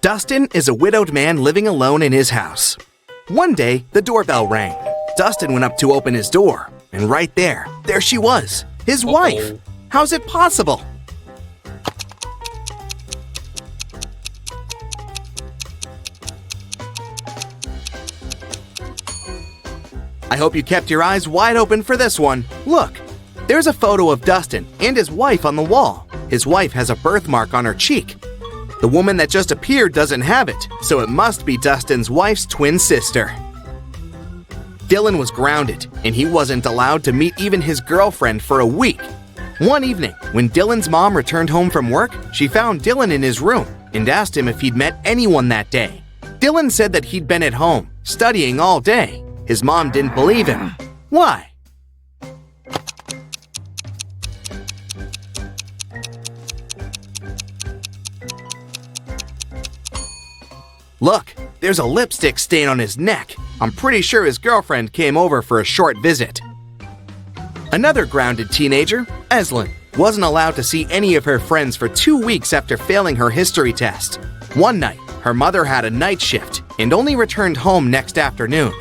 Dustin is a widowed man living alone in his house. One day, the doorbell rang. Dustin went up to open his door, and right there she was, his wife. How's it possible? I hope you kept your eyes wide open for this one. Look, there's a photo of Dustin and his wife on the wall. His wife has a birthmark on her cheek. The woman that just appeared doesn't have it, so it must be Dustin's wife's twin sister. Dylan was grounded, and he wasn't allowed to meet even his girlfriend for a week. One evening, when Dylan's mom returned home from work, she found Dylan in his room and asked him if he'd met anyone that day. Dylan said that he'd been at home, studying all day. His mom didn't believe him. Why? Look, there's a lipstick stain on his neck. I'm pretty sure his girlfriend came over for a short visit. Another grounded teenager, Eslyn, wasn't allowed to see any of her friends for 2 weeks after failing her history test. One night, her mother had a night shift and only returned home next afternoon.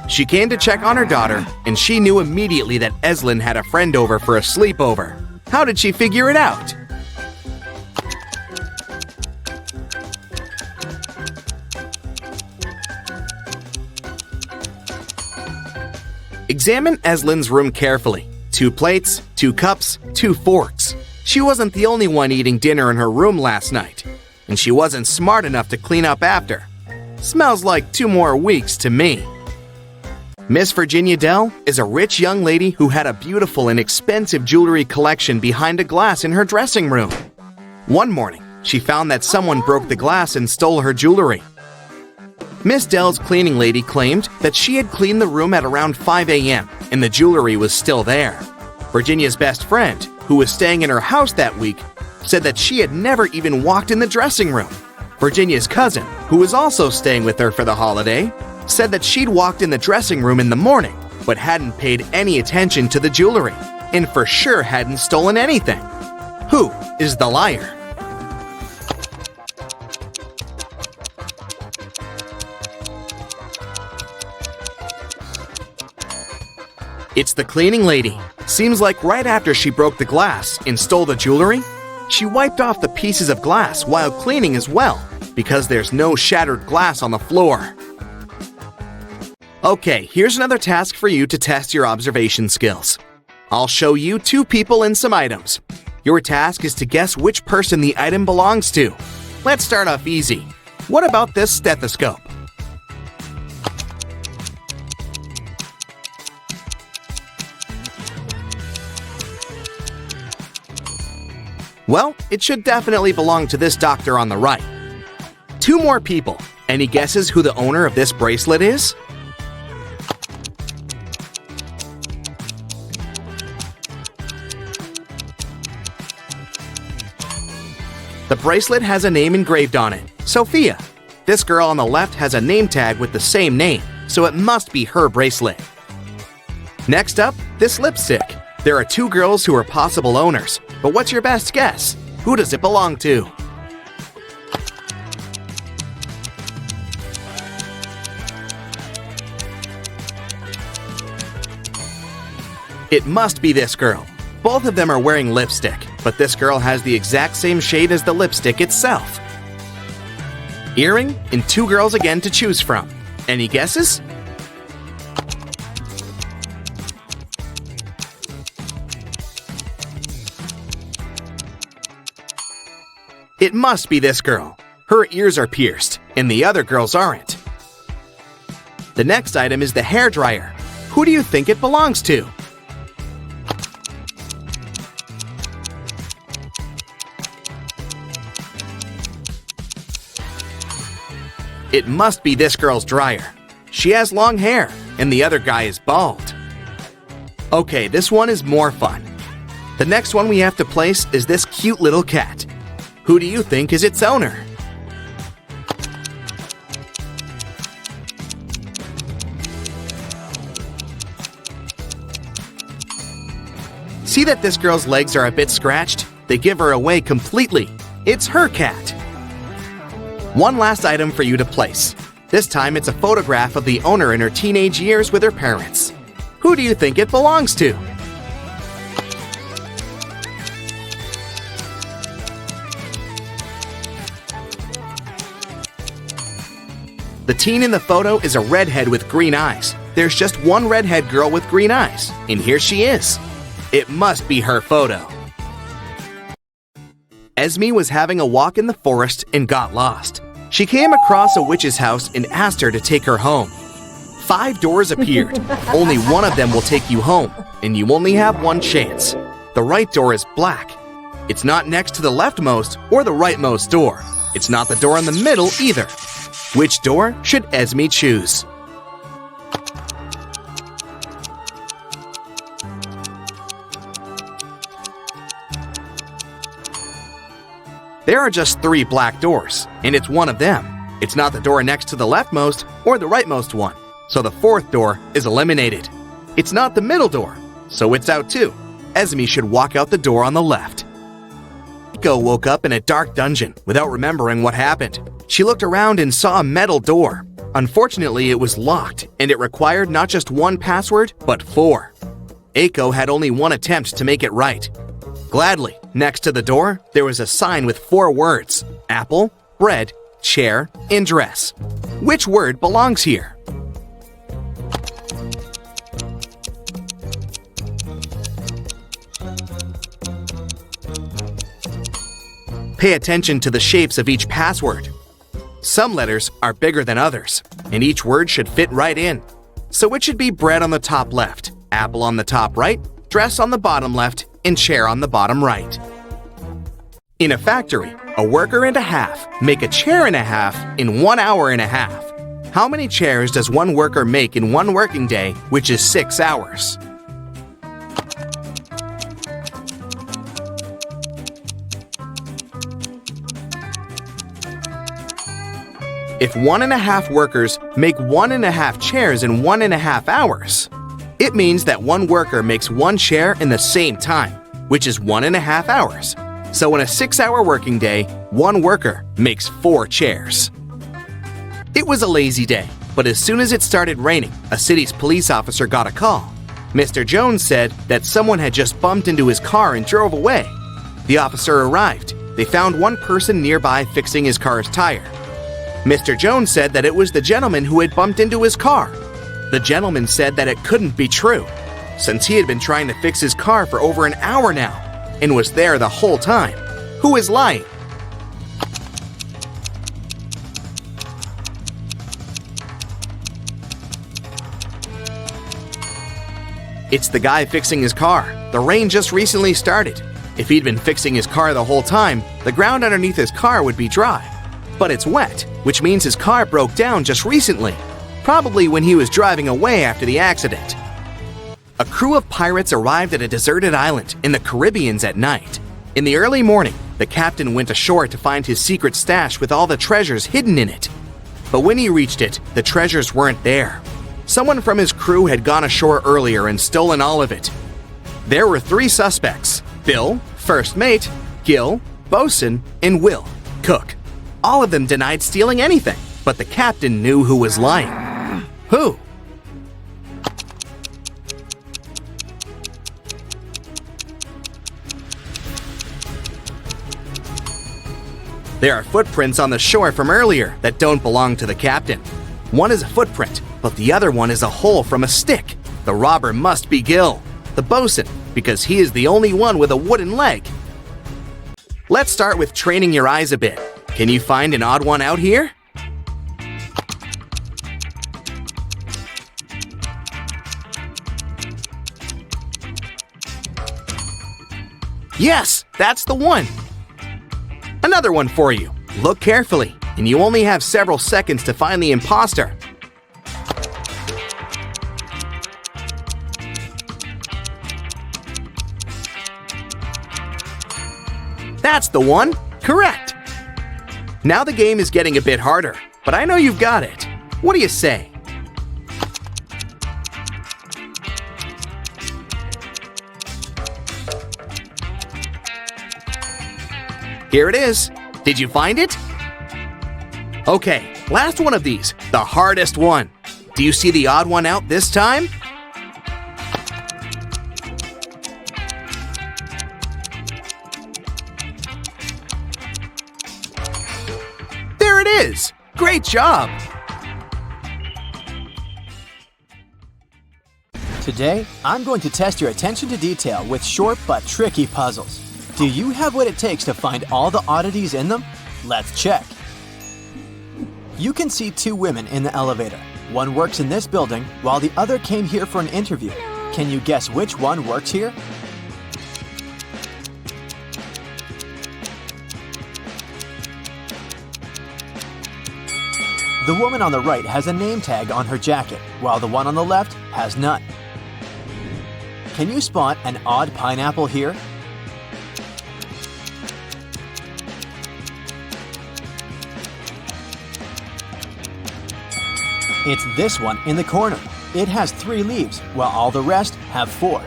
She came to check on her daughter, and she knew immediately that Eslyn had a friend over for a sleepover. How did she figure it out? Examine Eslyn's room carefully. 2 plates, 2 cups, 2 forks. She wasn't the only one eating dinner in her room last night, and she wasn't smart enough to clean up after. Smells like 2 more weeks to me. Miss Virginia Dell is a rich young lady who had a beautiful and expensive jewelry collection behind a glass in her dressing room. One morning, she found that someone broke the glass and stole her jewelry. Miss Dell's cleaning lady claimed that she had cleaned the room at around 5 a.m. and the jewelry was still there. Virginia's best friend, who was staying in her house that week, said that she had never even walked in the dressing room. Virginia's cousin, who was also staying with her for the holiday, said that she'd walked in the dressing room in the morning, but hadn't paid any attention to the jewelry, and for sure hadn't stolen anything. Who is the liar? It's the cleaning lady. Seems like right after she broke the glass and stole the jewelry, she wiped off the pieces of glass while cleaning as well, because there's no shattered glass on the floor. Okay, here's another task for you to test your observation skills. I'll show you 2 people and some items. Your task is to guess which person the item belongs to. Let's start off easy. What about this stethoscope? Well, it should definitely belong to this doctor on the right. 2 more people. Any guesses who the owner of this bracelet is? The bracelet has a name engraved on it, Sophia. This girl on the left has a name tag with the same name, so it must be her bracelet. Next up, this lipstick. There are 2 girls who are possible owners, but what's your best guess? Who does it belong to? It must be this girl. Both of them are wearing lipstick, but this girl has the exact same shade as the lipstick itself. Earring and 2 girls again to choose from. Any guesses? It must be this girl. Her ears are pierced, and the other girls aren't. The next item is the hairdryer. Who do you think it belongs to? It must be this girl's dryer. She has long hair, and the other guy is bald. Okay, this one is more fun. The next one we have to place is this cute little cat. Who do you think is its owner? See that this girl's legs are a bit scratched? They give her away completely. It's her cat. One last item for you to place. This time it's a photograph of the owner in her teenage years with her parents. Who do you think it belongs to? The teen in the photo is a redhead with green eyes. There's just one redhead girl with green eyes, and here she is. It must be her photo. Esme was having a walk in the forest and got lost. She came across a witch's house and asked her to take her home. 5 doors appeared. Only one of them will take you home, and you only have one chance. The right door is black. It's not next to the leftmost or the rightmost door. It's not the door in the middle either. Which door should Esme choose? There are just 3 black doors, and it's one of them. It's not the door next to the leftmost or the rightmost one, so the 4th door is eliminated. It's not the middle door, so it's out too. Esme should walk out the door on the left. Eiko woke up in a dark dungeon without remembering what happened. She looked around and saw a metal door. Unfortunately, it was locked, and it required not just 1 password, but 4. Eiko had only 1 attempt to make it right. Gladly, next to the door, there was a sign with 4 words: apple, bread, chair, and dress. Which word belongs here? Pay attention to the shapes of each password. Some letters are bigger than others, and each word should fit right in. So it should be bread on the top left, apple on the top right, dress on the bottom left, and chair on the bottom right. In a factory, a worker and a half make a chair and a half in 1 hour and a half. How many chairs does one worker make in 1 working day, which is 6 hours? If 1.5 workers make 1.5 chairs in 1.5 hours, it means that one worker makes 1 chair in the same time, which is 1.5 hours. So in a 6-hour working day, one worker makes 4 chairs. It was a lazy day, but as soon as it started raining, a city's police officer got a call. Mr. Jones said that someone had just bumped into his car and drove away. The officer arrived. They found one person nearby fixing his car's tire. Mr. Jones said that it was the gentleman who had bumped into his car. The gentleman said that it couldn't be true, since he had been trying to fix his car for over an hour now, and was there the whole time. Who is lying? It's the guy fixing his car. The rain just recently started. If he'd been fixing his car the whole time, the ground underneath his car would be dry. But it's wet, which means his car broke down just recently, probably when he was driving away after the accident. A crew of pirates arrived at a deserted island in the Caribbean at night. In the early morning, the captain went ashore to find his secret stash with all the treasures hidden in it. But when he reached it, the treasures weren't there. Someone from his crew had gone ashore earlier and stolen all of it. There were 3 suspects: Bill, first mate, Gil, bosun, and Will, cook. All of them denied stealing anything, but the captain knew who was lying. Who? There are footprints on the shore from earlier that don't belong to the captain. One is a footprint, but the other one is a hole from a stick. The robber must be Gil, the bosun, because he is the only one with a wooden leg. Let's start with training your eyes a bit. Can you find an odd one out here? Yes, that's the one. Another one for you. Look carefully, and you only have several seconds to find the imposter. That's the one. Correct. Now the game is getting a bit harder, but I know you've got it. What do you say? Here it is. Did you find it? Okay, last one of these, the hardest one. Do you see the odd one out this time? There it is! Great job! Today, I'm going to test your attention to detail with short but tricky puzzles. Do you have what it takes to find all the oddities in them? Let's check. You can see two women in the elevator. One works in this building, while the other came here for an interview. Can you guess which one works here? The woman on the right has a name tag on her jacket, while the one on the left has none. Can you spot an odd pineapple here? It's this one in the corner. It has 3 leaves, while all the rest have 4.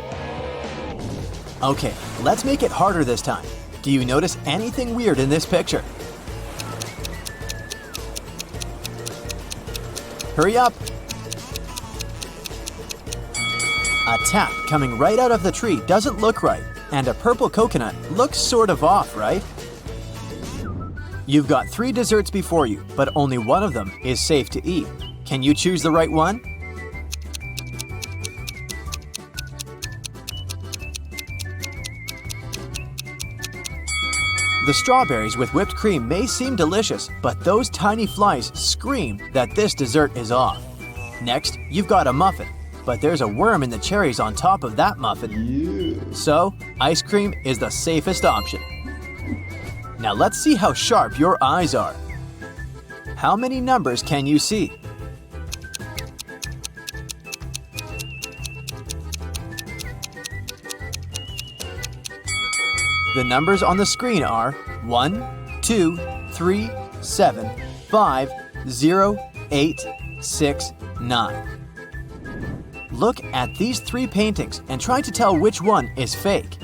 Okay, let's make it harder this time. Do you notice anything weird in this picture? Hurry up! A tap coming right out of the tree doesn't look right, and a purple coconut looks sort of off, right? You've got 3 desserts before you, but only one of them is safe to eat. Can you choose the right one? The strawberries with whipped cream may seem delicious, but those tiny flies scream that this dessert is off. Next, you've got a muffin, but there's a worm in the cherries on top of that muffin. So, ice cream is the safest option. Now let's see how sharp your eyes are. How many numbers can you see? The numbers on the screen are 1, 2, 3, 7, 5, 0, 8, 6, 9. Look at these 3 paintings and try to tell which one is fake.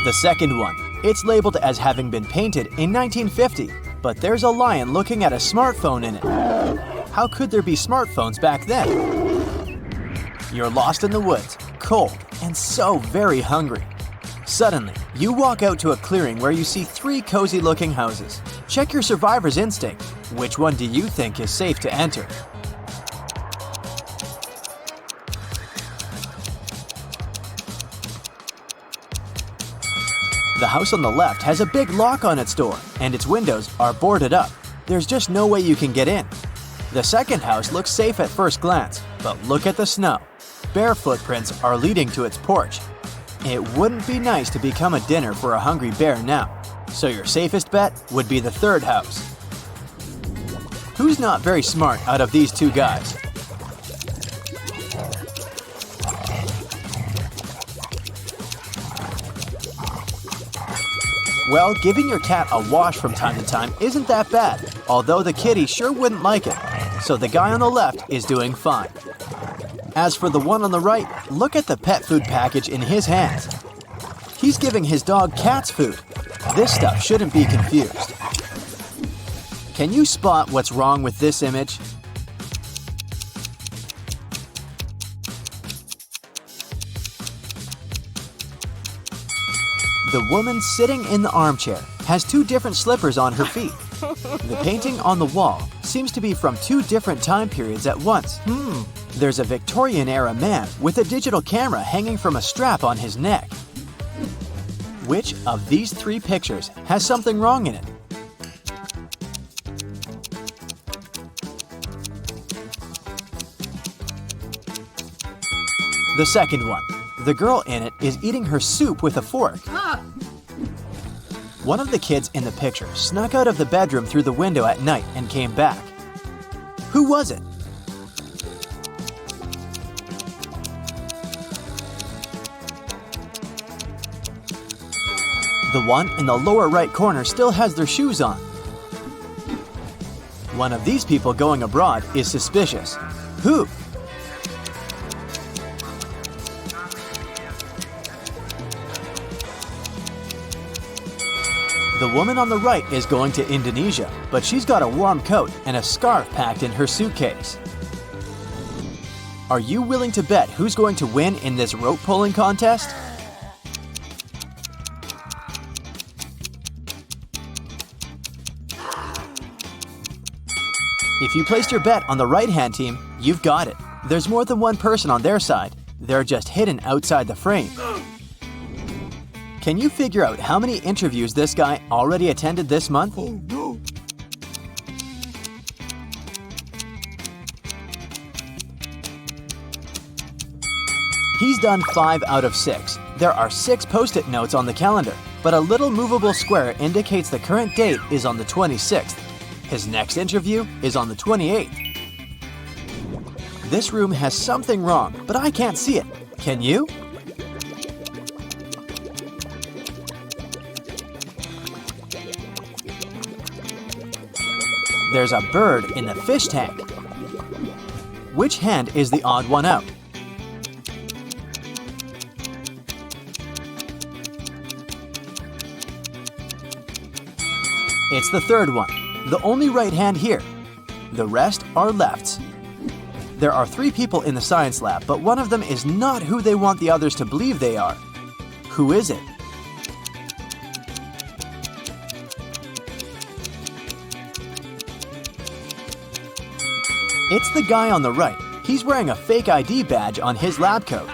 The second one, it's labeled as having been painted in 1950, but there's a lion looking at a smartphone in it. How could there be smartphones back then? You're lost in the woods, cold, and so very hungry. Suddenly, you walk out to a clearing where you see 3 cozy-looking houses. Check your survivor's instinct. Which one do you think is safe to enter? The house on the left has a big lock on its door, and its windows are boarded up. There's just no way you can get in. The second house looks safe at first glance, but look at the snow. Bare footprints are leading to its porch. It wouldn't be nice to become a dinner for a hungry bear now, so your safest bet would be the third house. Who's not very smart out of these 2 guys? Well, giving your cat a wash from time to time isn't that bad, although the kitty sure wouldn't like it, so the guy on the left is doing fine. As for the one on the right, look at the pet food package in his hands. He's giving his dog cat's food. This stuff shouldn't be confused. Can you spot what's wrong with this image? The woman sitting in the armchair has 2 different slippers on her feet. The painting on the wall seems to be from 2 different time periods at once. There's a Victorian-era man with a digital camera hanging from a strap on his neck. Which of these 3 pictures has something wrong in it? The second one. The girl in it is eating her soup with a fork. One of the kids in the picture snuck out of the bedroom through the window at night and came back. Who was it? The one in the lower right corner still has their shoes on. One of these people going abroad is suspicious. Who? The woman on the right is going to Indonesia, but she's got a warm coat and a scarf packed in her suitcase. Are you willing to bet who's going to win in this rope pulling contest? If you placed your bet on the right-hand team, you've got it. There's more than one person on their side. They're just hidden outside the frame. Can you figure out how many interviews this guy already attended this month? Oh, no. He's done 5 out of 6. There are 6 post-it notes on the calendar, but a little movable square indicates the current date is on the 26th. His next interview is on the 28th. This room has something wrong, but I can't see it. Can you? There's a bird in the fish tank. Which hand is the odd one out? It's the third one, the only right hand here. The rest are lefts. There are 3 people in the science lab, but one of them is not who they want the others to believe they are. Who is it? It's the guy on the right. He's wearing a fake ID badge on his lab coat.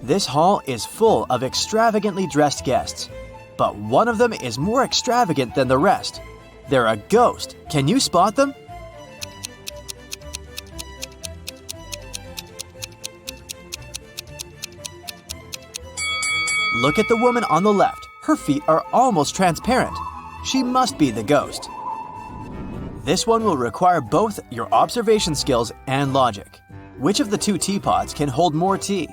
This hall is full of extravagantly dressed guests, but one of them is more extravagant than the rest. They're a ghost. Can you spot them? Look at the woman on the left. Her feet are almost transparent. She must be the ghost. This one will require both your observation skills and logic. Which of the 2 teapots can hold more tea?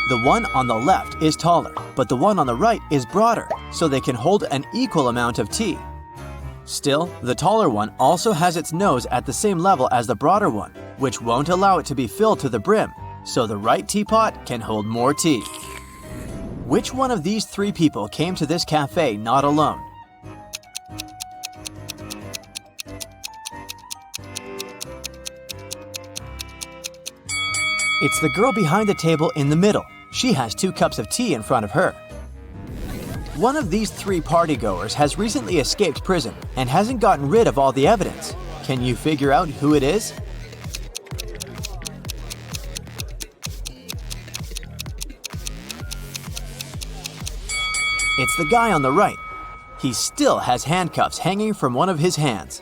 The one on the left is taller, but the one on the right is broader, so they can hold an equal amount of tea. Still, the taller one also has its nose at the same level as the broader one, which won't allow it to be filled to the brim, so the right teapot can hold more tea. Which one of these 3 people came to this cafe not alone? It's the girl behind the table in the middle. She has 2 cups of tea in front of her. One of these 3 partygoers has recently escaped prison and hasn't gotten rid of all the evidence. Can you figure out who it is? It's the guy on the right. He still has handcuffs hanging from one of his hands.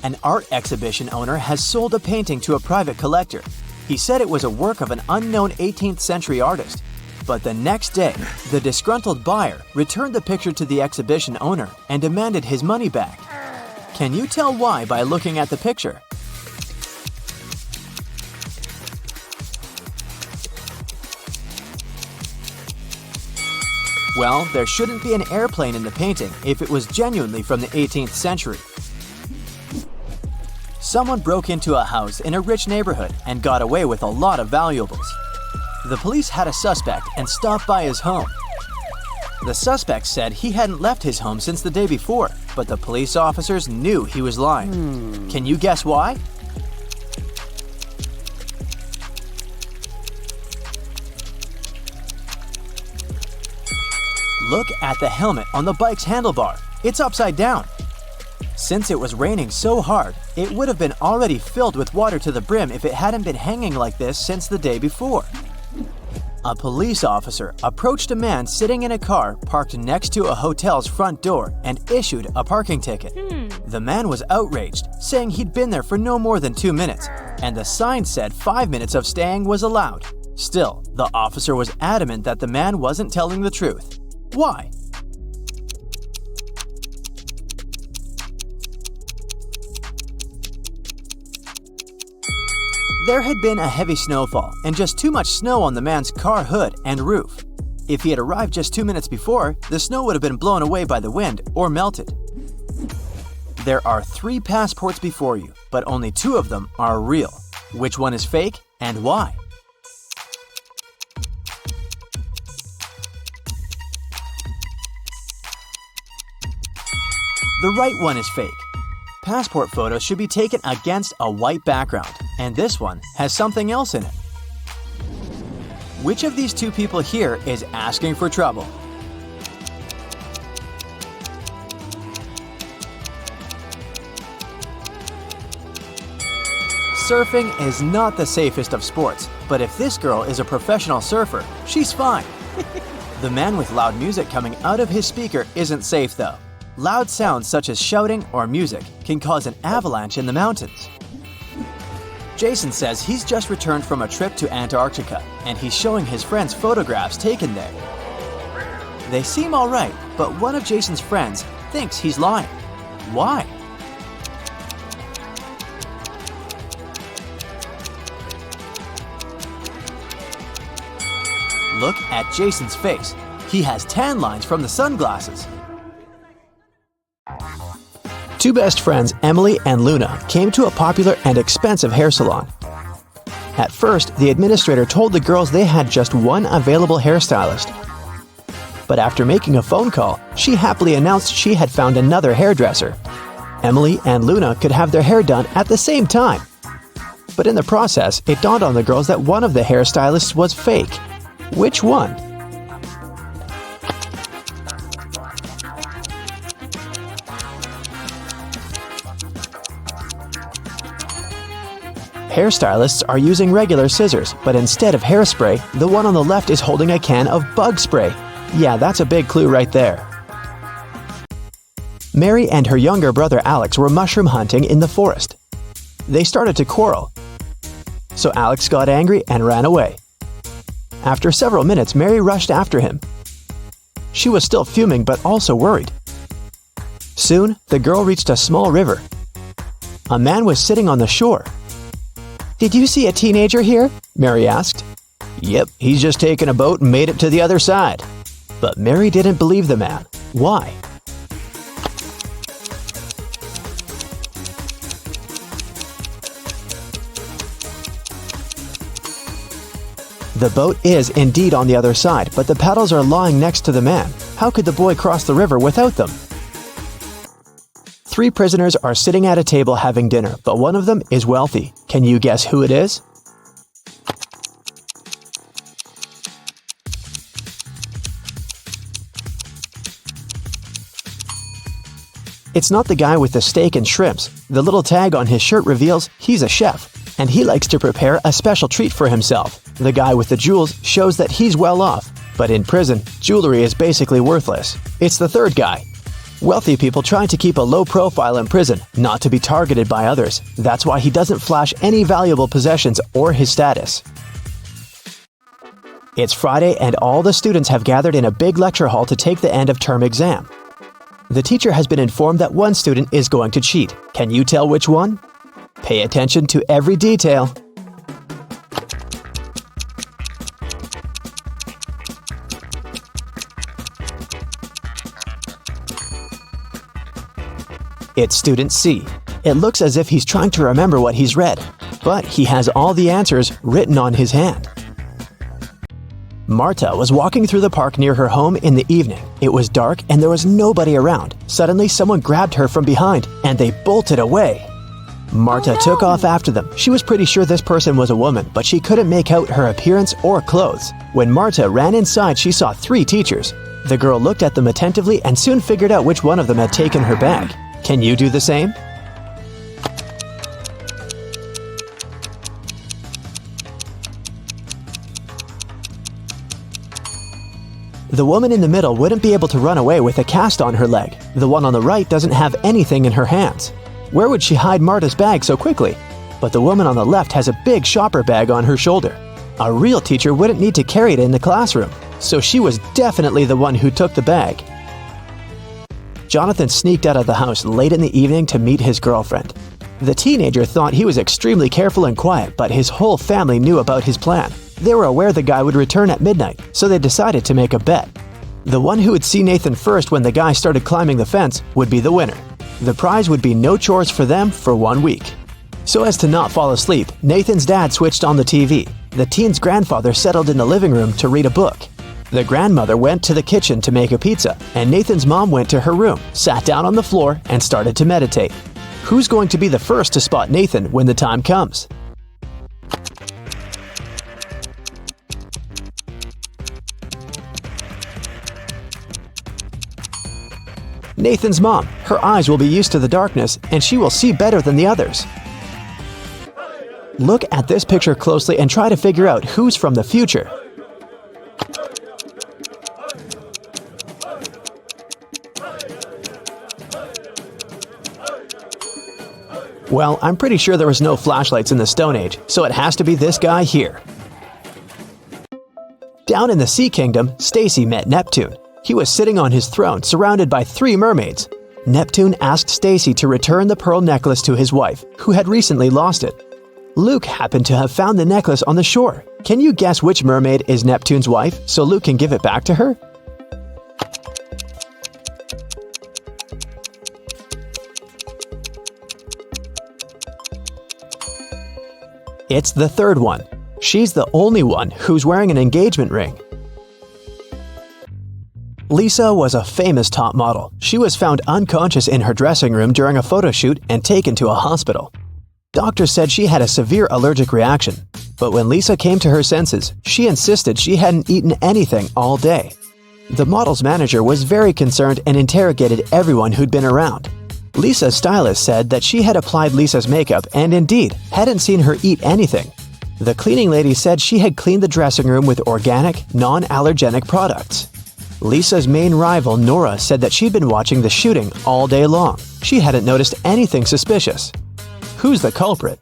An art exhibition owner has sold a painting to a private collector. He said it was a work of an unknown 18th century artist. But the next day, the disgruntled buyer returned the picture to the exhibition owner and demanded his money back. Can you tell why by looking at the picture? Well, there shouldn't be an airplane in the painting if it was genuinely from the 18th century. Someone broke into a house in a rich neighborhood and got away with a lot of valuables. The police had a suspect and stopped by his home. The suspect said he hadn't left his home since the day before, but the police officers knew he was lying. Can you guess why? Look at the helmet on the bike's handlebar. It's upside down. Since it was raining so hard, it would have been already filled with water to the brim if it hadn't been hanging like this since the day before. A police officer approached a man sitting in a car parked next to a hotel's front door and issued a parking ticket. The man was outraged, saying he'd been there for no more than 2 minutes, and the sign said 5 minutes of staying was allowed. Still, the officer was adamant that the man wasn't telling the truth. Why? There had been a heavy snowfall and just too much snow on the man's car hood and roof. If he had arrived just 2 minutes before, the snow would have been blown away by the wind or melted. There are 3 passports before you, but only 2 of them are real. Which one is fake and why? The right one is fake. Passport photos should be taken against a white background, and this one has something else in it. Which of these two people here is asking for trouble? Surfing is not the safest of sports, but if this girl is a professional surfer, she's fine. The man with loud music coming out of his speaker isn't safe though. Loud sounds such as shouting or music can cause an avalanche in the mountains. Jason says he's just returned from a trip to Antarctica and he's showing his friends photographs taken there. They seem alright, but one of Jason's friends thinks he's lying. Why? Look at Jason's face. He has tan lines from the sunglasses. Two best friends, Emily and Luna, came to a popular and expensive hair salon. At first, the administrator told the girls they had just one available hairstylist. But after making a phone call, she happily announced she had found another hairdresser. Emily and Luna could have their hair done at the same time. But in the process, it dawned on the girls that one of the hairstylists was fake. Which one? Hairstylists are using regular scissors, but instead of hairspray, the one on the left is holding a can of bug spray. Yeah, that's a big clue right there. Mary and her younger brother Alex were mushroom hunting in the forest. They started to quarrel. So Alex got angry and ran away. After several minutes, Mary rushed after him. She was still fuming but also worried. Soon, the girl reached a small river. A man was sitting on the shore. "Did you see a teenager here?" Mary asked. "Yep, he's just taken a boat and made it to the other side." But Mary didn't believe the man. Why? The boat is indeed on the other side, but the paddles are lying next to the man. How could the boy cross the river without them? Three prisoners are sitting at a table having dinner, but one of them is wealthy. Can you guess who it is? It's not the guy with the steak and shrimps. The little tag on his shirt reveals he's a chef, and he likes to prepare a special treat for himself. The guy with the jewels shows that he's well off, but in prison, jewelry is basically worthless. It's the third guy. Wealthy people try to keep a low profile in prison, not to be targeted by others. That's why he doesn't flash any valuable possessions or his status. It's Friday and all the students have gathered in a big lecture hall to take the end of term exam. The teacher has been informed that one student is going to cheat. Can you tell which one? Pay attention to every detail. It's student C. It looks as if he's trying to remember what he's read, but he has all the answers written on his hand. Marta was walking through the park near her home in the evening. It was dark and there was nobody around. Suddenly, someone grabbed her from behind and they bolted away. Marta took off after them. She was pretty sure this person was a woman, but she couldn't make out her appearance or clothes. When Marta ran inside, she saw 3 teachers. The girl looked at them attentively and soon figured out which one of them had taken her bag. Can you do the same? The woman in the middle wouldn't be able to run away with a cast on her leg. The one on the right doesn't have anything in her hands. Where would she hide Marta's bag so quickly? But the woman on the left has a big shopper bag on her shoulder. A real teacher wouldn't need to carry it in the classroom, so she was definitely the one who took the bag. Jonathan sneaked out of the house late in the evening to meet his girlfriend. The teenager thought he was extremely careful and quiet, but his whole family knew about his plan. They were aware the guy would return at midnight, so they decided to make a bet. The one who would see Nathan first when the guy started climbing the fence would be the winner. The prize would be no chores for them for 1 week. So as to not fall asleep, Nathan's dad switched on the TV. The teen's grandfather settled in the living room to read a book. The grandmother went to the kitchen to make a pizza, and Nathan's mom went to her room, sat down on the floor, and started to meditate. Who's going to be the first to spot Nathan when the time comes? Nathan's mom. Her eyes will be used to the darkness, and she will see better than the others. Look at this picture closely and try to figure out who's from the future. Well, I'm pretty sure there was no flashlights in the Stone Age, so it has to be this guy here. Down in the Sea Kingdom, Stacy met Neptune. He was sitting on his throne, surrounded by 3 mermaids. Neptune asked Stacy to return the pearl necklace to his wife, who had recently lost it. Luke happened to have found the necklace on the shore. Can you guess which mermaid is Neptune's wife, so Luke can give it back to her? It's the third one. She's the only one who's wearing an engagement ring. Lisa was a famous top model. She was found unconscious in her dressing room during a photo shoot and taken to a hospital. Doctors said she had a severe allergic reaction, but when Lisa came to her senses, she insisted she hadn't eaten anything all day. The model's manager was very concerned and interrogated everyone who'd been around. Lisa's stylist said that she had applied Lisa's makeup and indeed hadn't seen her eat anything. The cleaning lady said she had cleaned the dressing room with organic, non-allergenic products. Lisa's main rival, Nora, said that she'd been watching the shooting all day long. She hadn't noticed anything suspicious. Who's the culprit?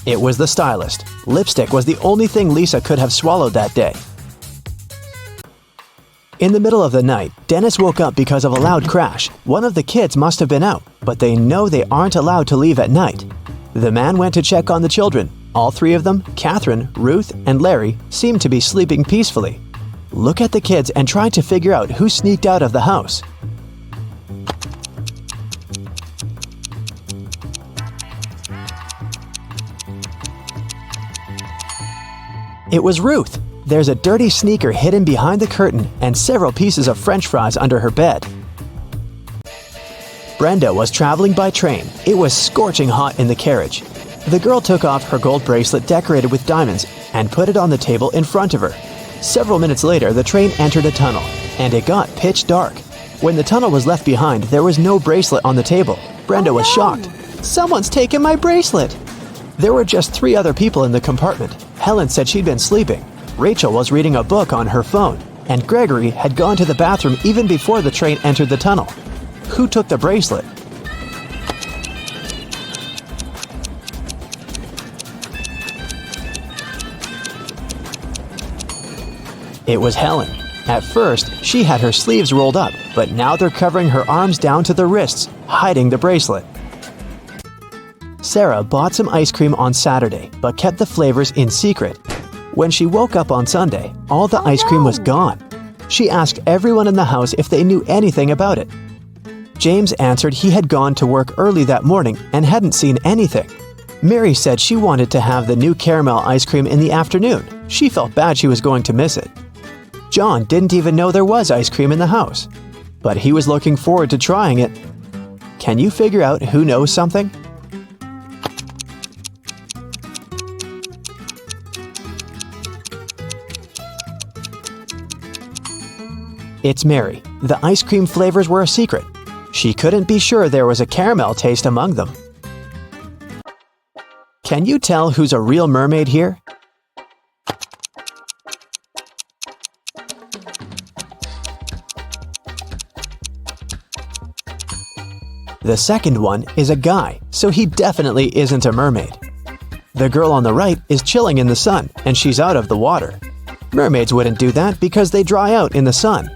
It was the stylist. Lipstick was the only thing Lisa could have swallowed that day. In the middle of the night, Dennis woke up because of a loud crash. One of the kids must have been out, but they know they aren't allowed to leave at night. The man went to check on the children. All 3 of them, Catherine, Ruth, and Larry, seemed to be sleeping peacefully. Look at the kids and try to figure out who sneaked out of the house. It was Ruth. There's a dirty sneaker hidden behind the curtain and several pieces of French fries under her bed. Brenda was traveling by train. It was scorching hot in the carriage. The girl took off her gold bracelet decorated with diamonds and put it on the table in front of her. Several minutes later, the train entered a tunnel, and it got pitch dark. When the tunnel was left behind, there was no bracelet on the table. Brenda was shocked. "Someone's taken my bracelet!" There were just 3 other people in the compartment. Helen said she'd been sleeping. Rachel was reading a book on her phone, and Gregory had gone to the bathroom even before the train entered the tunnel. Who took the bracelet? It was Helen. At first, she had her sleeves rolled up, but now they're covering her arms down to the wrists, hiding the bracelet. Sarah bought some ice cream on Saturday, but kept the flavors in secret. When she woke up on Sunday, all the ice cream was gone. She asked everyone in the house if they knew anything about it. James answered he had gone to work early that morning and hadn't seen anything. Mary said she wanted to have the new caramel ice cream in the afternoon. She felt bad she was going to miss it. John didn't even know there was ice cream in the house, but he was looking forward to trying it. Can you figure out who knows something? It's Mary. The ice cream flavors were a secret. She couldn't be sure there was a caramel taste among them. Can you tell who's a real mermaid here? The second one is a guy, so he definitely isn't a mermaid. The girl on the right is chilling in the sun, and she's out of the water. Mermaids wouldn't do that because they dry out in the sun.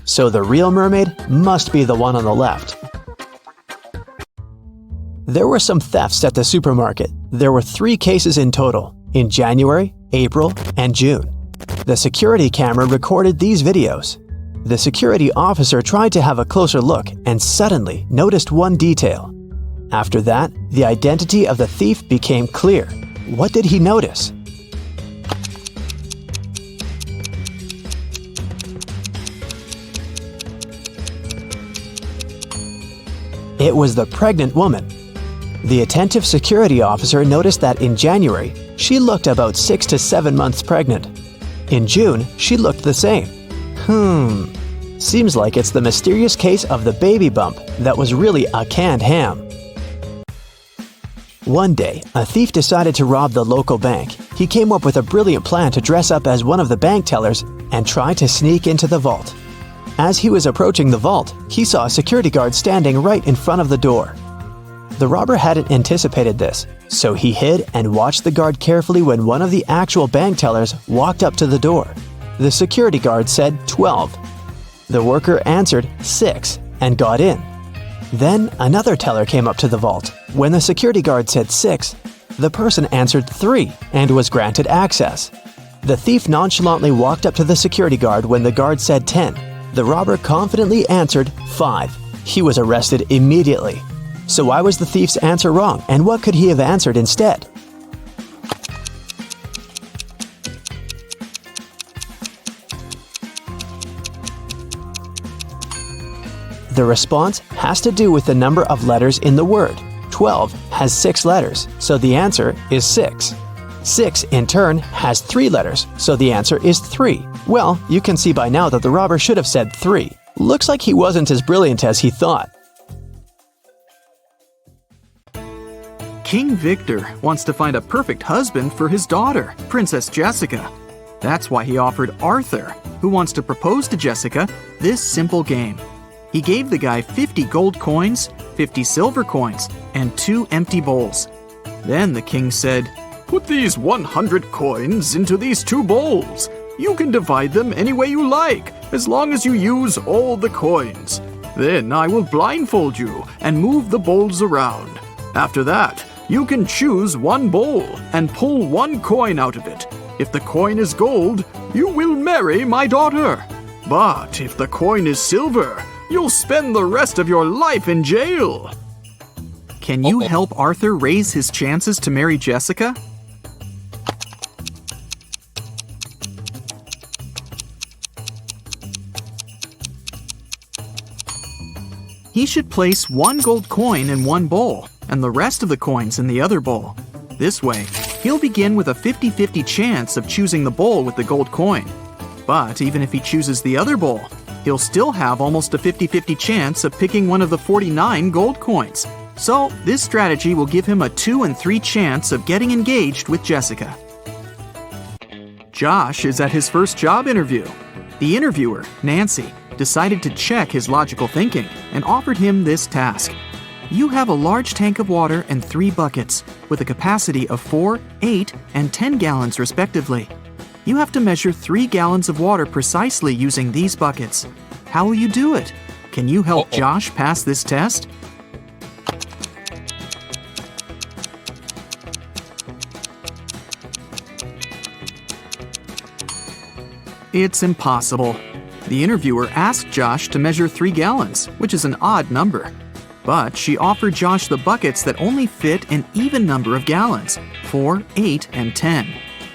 So the real mermaid must be the one on the left. There were some thefts at the supermarket. There were 3 cases in total, in January, April, and June. The security camera recorded these videos. The security officer tried to have a closer look and suddenly noticed one detail. After that, the identity of the thief became clear. What did he notice? It was the pregnant woman. The attentive security officer noticed that in January, she looked about 6 to 7 months pregnant. In June, she looked the same. Seems like it's the mysterious case of the baby bump that was really a canned ham. One day, a thief decided to rob the local bank. He came up with a brilliant plan to dress up as one of the bank tellers and try to sneak into the vault. As he was approaching the vault, he saw a security guard standing right in front of the door. The robber hadn't anticipated this, so he hid and watched the guard carefully when one of the actual bank tellers walked up to the door. The security guard said 12. The worker answered 6 and got in. Then another teller came up to the vault. When the security guard said 6, the person answered 3 and was granted access. The thief nonchalantly walked up to the security guard when the guard said 10. The robber confidently answered 5. He was arrested immediately. So why was the thief's answer wrong, and what could he have answered instead? The response has to do with the number of letters in the word. 12 has 6 letters, so the answer is 6. 6, in turn, has 3 letters, so the answer is 3. Well, you can see by now that the robber should have said 3. Looks like he wasn't as brilliant as he thought. King Victor wants to find a perfect husband for his daughter, Princess Jessica. That's why he offered Arthur, who wants to propose to Jessica, this simple game. He gave the guy 50 gold coins, 50 silver coins, and 2 empty bowls. Then the king said, "Put these 100 coins into these 2 bowls. You can divide them any way you like, as long as you use all the coins. Then I will blindfold you and move the bowls around. After that, you can choose one bowl and pull 1 coin out of it. If the coin is gold, you will marry my daughter. But if the coin is silver, you'll spend the rest of your life in jail." Can you help Arthur raise his chances to marry Jessica? He should place 1 gold coin in one bowl and the rest of the coins in the other bowl. This way, he'll begin with a 50-50 chance of choosing the bowl with the gold coin. But even if he chooses the other bowl, he'll still have almost a 50-50 chance of picking one of the 49 gold coins. So this strategy will give him a 2 and 3 chance of getting engaged with Jessica. Josh is at his first job interview. The interviewer, Nancy, decided to check his logical thinking and offered him this task. You have a large tank of water and 3 buckets with a capacity of 4, 8, and 10 gallons respectively. You have to measure 3 gallons of water precisely using these buckets. How will you do it? Can you help Josh pass this test? It's impossible. The interviewer asked Josh to measure 3 gallons, which is an odd number. But she offered Josh the buckets that only fit an even number of gallons, 4, 8, and 10.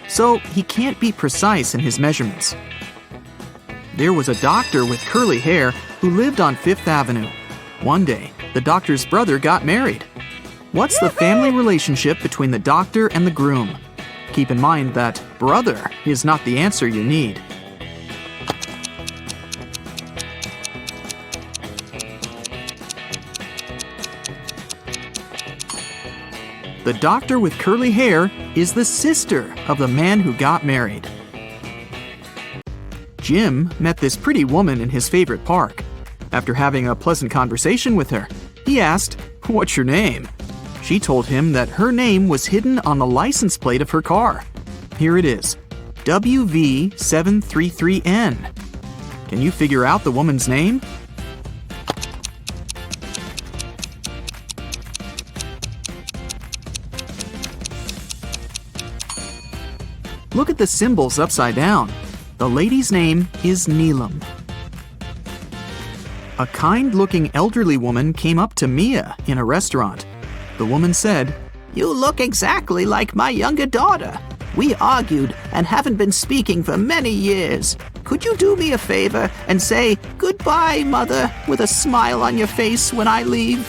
So he can't be precise in his measurements. There was a doctor with curly hair who lived on 5th Avenue. One day, the doctor's brother got married. What's the family relationship between the doctor and the groom? Keep in mind that brother is not the answer you need. The doctor with curly hair is the sister of the man who got married. Jim met this pretty woman in his favorite park. After having a pleasant conversation with her, he asked, "What's your name?" She told him that her name was hidden on the license plate of her car. Here it is, WV733N. Can you figure out the woman's name? Look at the symbols upside down. The lady's name is Neelam. A kind-looking elderly woman came up to Mia in a restaurant. The woman said, "You look exactly like my younger daughter. We argued and haven't been speaking for many years. Could you do me a favor and say, 'Goodbye, Mother,' with a smile on your face when I leave?"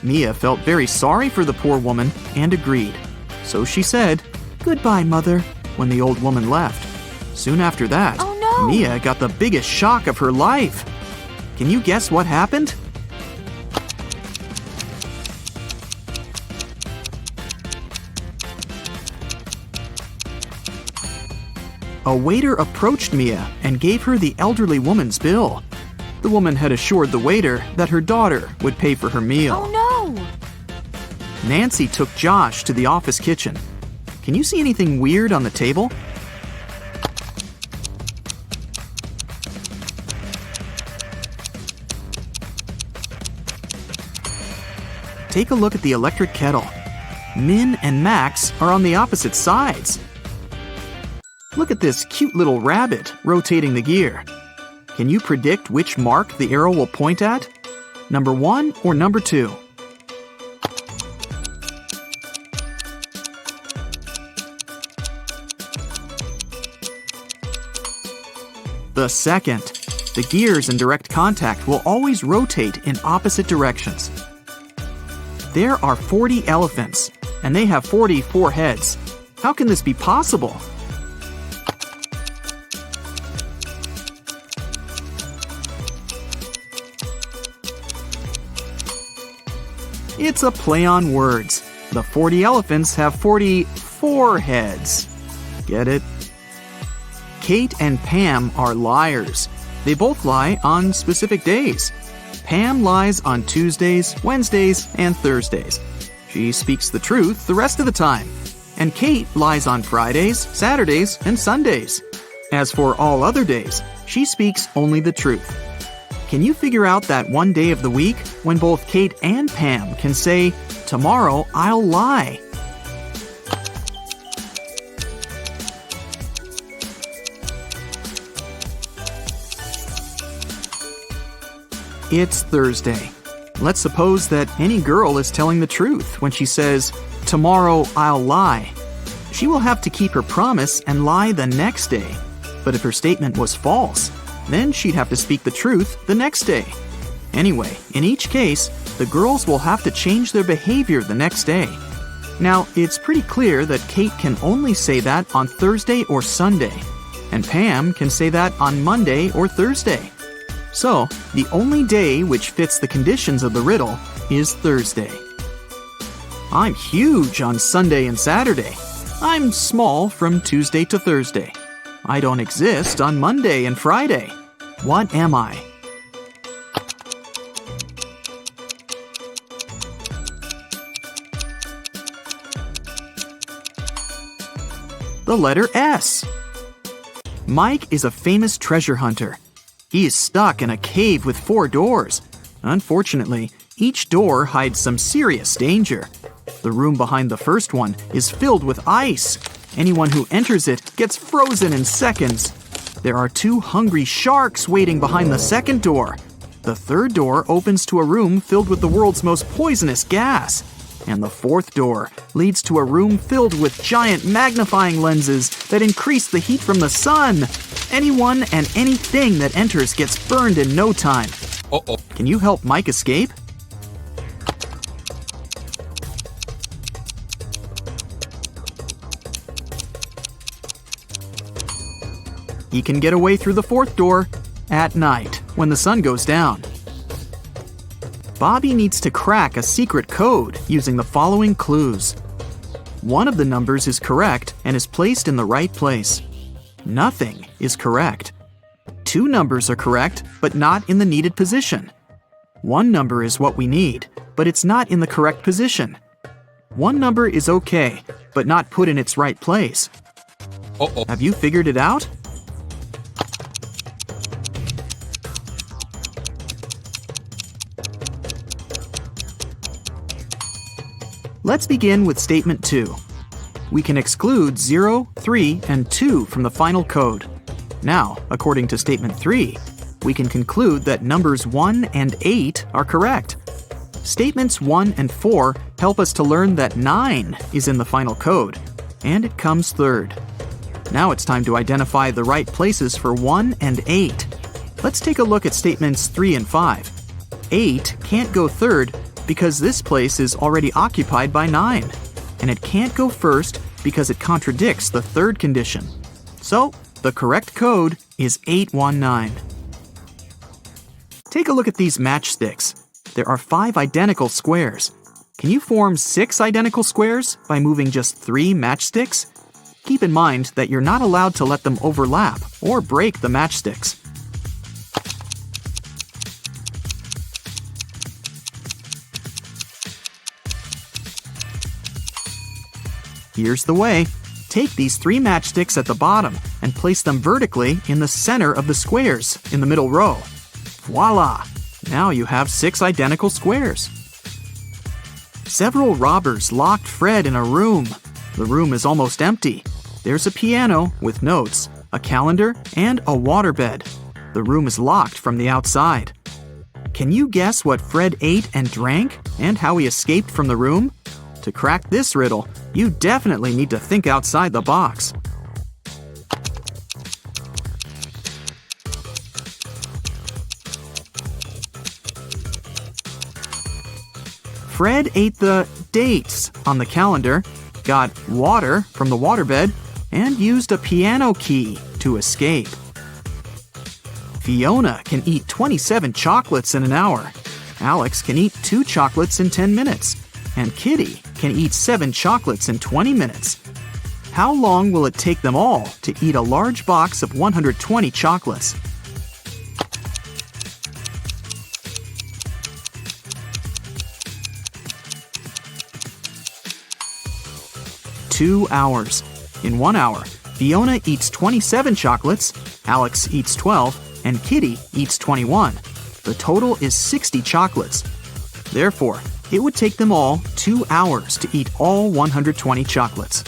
Mia felt very sorry for the poor woman and agreed. So she said, "Goodbye, Mother," when the old woman left. Soon after that, Oh, no. Mia got the biggest shock of her life. Can you guess what happened? A waiter approached Mia and gave her the elderly woman's bill. The woman had assured the waiter that her daughter would pay for her meal. Oh no! Nancy took Josh to the office kitchen. Can you see anything weird on the table? Take a look at the electric kettle. Min and Max are on the opposite sides. Look at this cute little rabbit rotating the gear. Can you predict which mark the arrow will point at? Number 1 or number 2? The second. The gears in direct contact will always rotate in opposite directions. There are 40 elephants, and they have 44 heads. How can this be possible? It's a play on words. The 40 elephants have 44 heads. Get it? Kate and Pam are liars. They both lie on specific days. Pam lies on Tuesdays, Wednesdays, and Thursdays. She speaks the truth the rest of the time. And Kate lies on Fridays, Saturdays, and Sundays. As for all other days, she speaks only the truth. Can you figure out that one day of the week when both Kate and Pam can say, "Tomorrow I'll lie"? It's Thursday. Let's suppose that any girl is telling the truth when she says, "Tomorrow I'll lie." She will have to keep her promise and lie the next day. But if her statement was false, then she'd have to speak the truth the next day. Anyway, in each case, the girls will have to change their behavior the next day. Now, it's pretty clear that Kate can only say that on Thursday or Sunday, and Pam can say that on Monday or Thursday. So, the only day which fits the conditions of the riddle is Thursday. I'm huge on Sunday and Saturday. I'm small from Tuesday to Thursday. I don't exist on Monday and Friday. What am I? The letter S. Mike is a famous treasure hunter. He is stuck in a cave with 4 doors. Unfortunately, each door hides some serious danger. The room behind the first one is filled with ice. Anyone who enters it gets frozen in seconds. There are 2 hungry sharks waiting behind the second door. The third door opens to a room filled with the world's most poisonous gas. And the fourth door leads to a room filled with giant magnifying lenses that increase the heat from the sun. Anyone and anything that enters gets burned in no time. Uh-oh. Can you help Mike escape? He can get away through the fourth door at night when the sun goes down. Bobby needs to crack a secret code using the following clues. One of the numbers is correct and is placed in the right place. Nothing is correct. 2 numbers are correct, but not in the needed position. 1 number is what we need, but it's not in the correct position. 1 number is okay, but not put in its right place. Uh-oh. Have you figured it out? Let's begin with statement 2. We can exclude 0, 3, and 2 from the final code. Now, according to statement 3, we can conclude that numbers 1 and 8 are correct. Statements 1 and 4 help us to learn that 9 is in the final code, and it comes third. Now it's time to identify the right places for 1 and 8. Let's take a look at statements 3 and 5. 8 can't go third because this place is already occupied by 9, and it can't go first because it contradicts the third condition. So, the correct code is 819. Take a look at these matchsticks. There are 5 identical squares. Can you form 6 identical squares by moving just 3 matchsticks? Keep in mind that you're not allowed to let them overlap or break the matchsticks. Here's the way. Take these 3 matchsticks at the bottom and place them vertically in the center of the squares in the middle row. Voila! Now you have 6 identical squares. Several robbers locked Fred in a room. The room is almost empty. There's a piano with notes, a calendar, and a waterbed. The room is locked from the outside. Can you guess what Fred ate and drank and how he escaped from the room? To crack this riddle, you definitely need to think outside the box. Fred ate the dates on the calendar, got water from the waterbed, and used a piano key to escape. Fiona can eat 27 chocolates in an hour. Alex can eat 2 chocolates in 10 minutes. And Kitty can eat 7 chocolates in 20 minutes. How long will it take them all to eat a large box of 120 chocolates? Two hours. In 1 hour, Fiona eats 27 chocolates, Alex eats 12, and Kitty eats 21. The total is 60 chocolates. Therefore, it would take them all 2 hours to eat all 120 chocolates.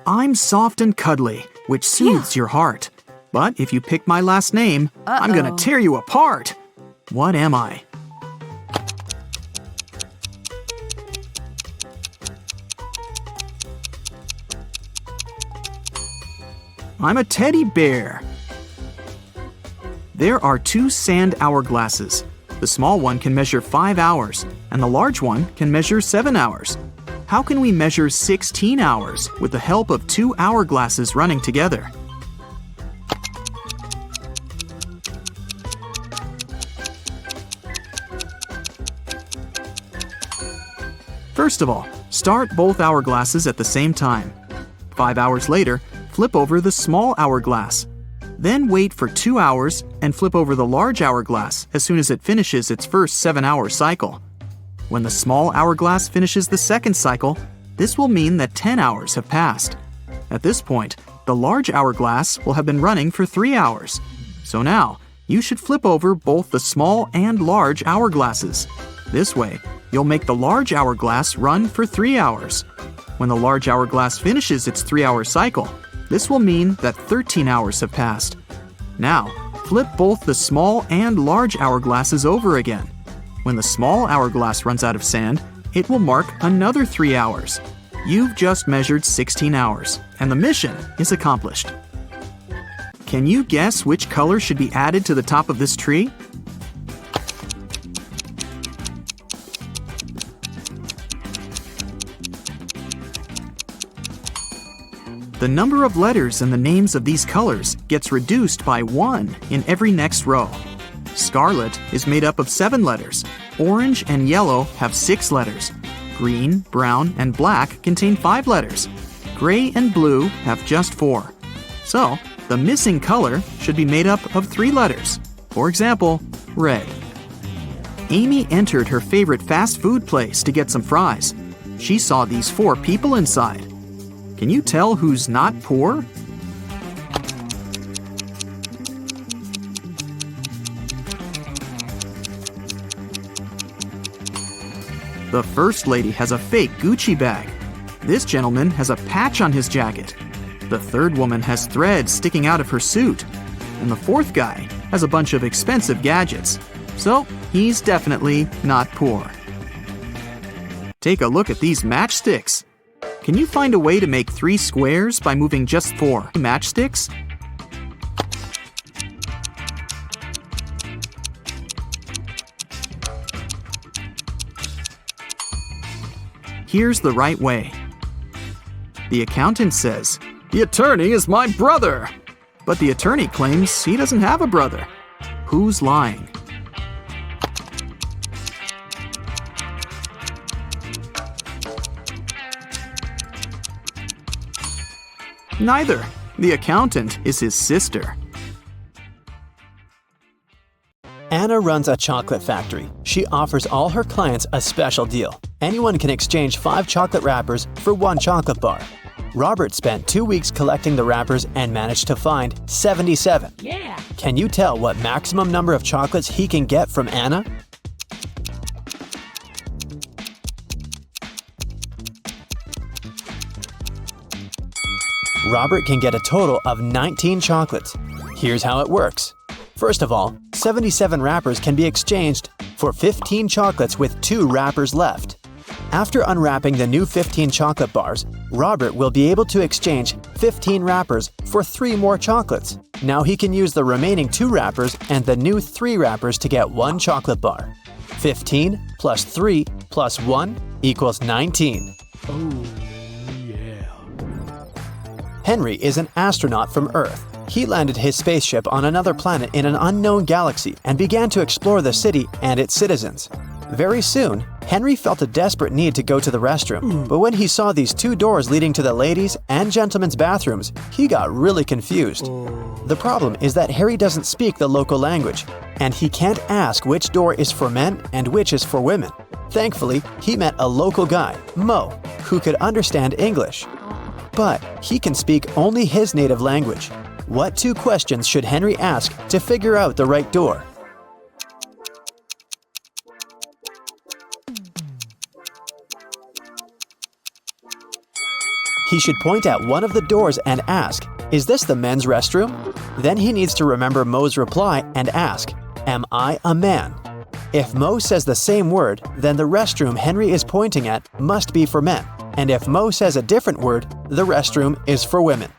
I'm soft and cuddly, which soothes your heart. But if you pick my last name, I'm gonna tear you apart. What am I? I'm a teddy bear. There are 2 sand hourglasses. The small one can measure 5 hours, and the large one can measure 7 hours. How can we measure 16 hours with the help of 2 hourglasses running together? First of all, start both hourglasses at the same time. 5 hours later, flip over the small hourglass. Then wait for 2 hours and flip over the large hourglass as soon as it finishes its first 7-hour cycle. When the small hourglass finishes the second cycle, this will mean that 10 hours have passed. At this point, the large hourglass will have been running for 3 hours. So now, you should flip over both the small and large hourglasses. This way, you'll make the large hourglass run for 3 hours. When the large hourglass finishes its 3-hour cycle, this will mean that 13 hours have passed. Now, flip both the small and large hourglasses over again. When the small hourglass runs out of sand, it will mark another 3 hours. You've just measured 16 hours, and the mission is accomplished. Can you guess which color should be added to the top of this tree? The number of letters in the names of these colors gets reduced by 1 in every next row. Scarlet is made up of 7 letters. Orange and yellow have 6 letters. Green, brown, and black contain 5 letters. Gray and blue have just 4. So, the missing color should be made up of 3 letters. For example, red. Amy entered her favorite fast food place to get some fries. She saw these 4 people inside. Can you tell who's not poor? The first lady has a fake Gucci bag. This gentleman has a patch on his jacket. The third woman has threads sticking out of her suit. And the fourth guy has a bunch of expensive gadgets. So he's definitely not poor. Take a look at these matchsticks. Can you find a way to make 3 squares by moving just 4 matchsticks? Here's the right way. The accountant says, "The attorney is my brother." But the attorney claims he doesn't have a brother. Who's lying? Neither. The accountant is his sister. Anna runs a chocolate factory. She offers all her clients a special deal. Anyone can exchange 5 chocolate wrappers for 1 chocolate bar. Robert spent 2 weeks collecting the wrappers and managed to find 77. Yeah. Can you tell what maximum number of chocolates he can get from Anna? Robert can get a total of 19 chocolates. Here's how it works. First of all, 77 wrappers can be exchanged for 15 chocolates with 2 wrappers left. After unwrapping the new 15 chocolate bars, Robert will be able to exchange 15 wrappers for 3 more chocolates. Now he can use the remaining 2 wrappers and the new 3 wrappers to get 1 chocolate bar. 15 plus 3 plus 1 equals 19. Henry is an astronaut from Earth. He landed his spaceship on another planet in an unknown galaxy and began to explore the city and its citizens. Very soon, Henry felt a desperate need to go to the restroom, but when he saw these 2 doors leading to the ladies' and gentlemen's bathrooms, he got really confused. The problem is that Harry doesn't speak the local language, and he can't ask which door is for men and which is for women. Thankfully, he met a local guy, Mo, who could understand English. But he can speak only his native language. What 2 questions should Henry ask to figure out the right door? He should point at one of the doors and ask, "Is this the men's restroom?" Then he needs to remember Mo's reply and ask, "Am I a man?" If Mo says the same word, then the restroom Henry is pointing at must be for men. And if Mo says a different word, the restroom is for women.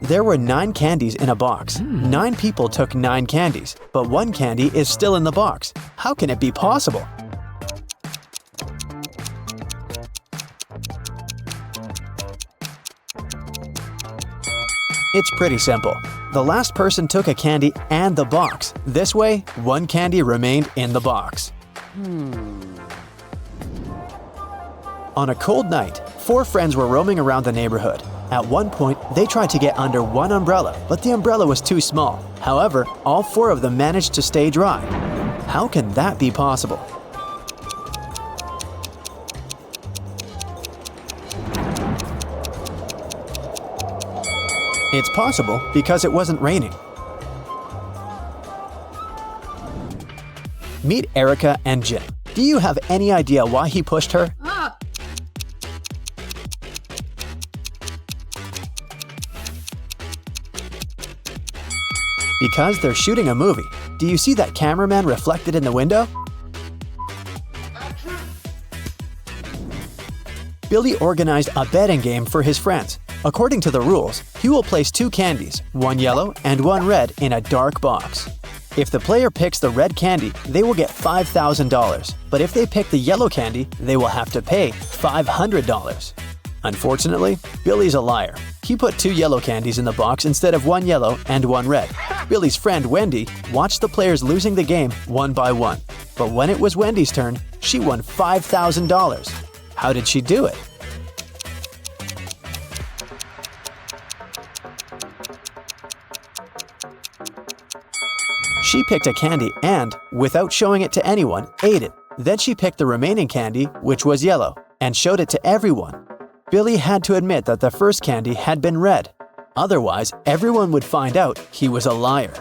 There were 9 candies in a box. 9 people took 9 candies, but 1 candy is still in the box. How can it be possible? It's pretty simple. The last person took a candy and the box. This way, 1 candy remained in the box. On a cold night, 4 friends were roaming around the neighborhood. At one point, they tried to get under one umbrella, but the umbrella was too small. However, all 4 of them managed to stay dry. How can that be possible? It's possible because it wasn't raining. Meet Erica and Jim. Do you have any idea why he pushed her? Because they're shooting a movie. Do you see that cameraman reflected in the window? Billy organized a betting game for his friends. According to the rules, he will place 2 candies, 1 yellow and 1 red, in a dark box. If the player picks the red candy, they will get $5,000. But if they pick the yellow candy, they will have to pay $500. Unfortunately, Billy's a liar. He put 2 yellow candies in the box instead of 1 yellow and 1 red. Billy's friend Wendy watched the players losing the game one by one. But when it was Wendy's turn, she won $5,000. How did she do it? She picked a candy and, without showing it to anyone, ate it. Then she picked the remaining candy, which was yellow, and showed it to everyone. Billy had to admit that the first candy had been red. Otherwise, everyone would find out he was a liar.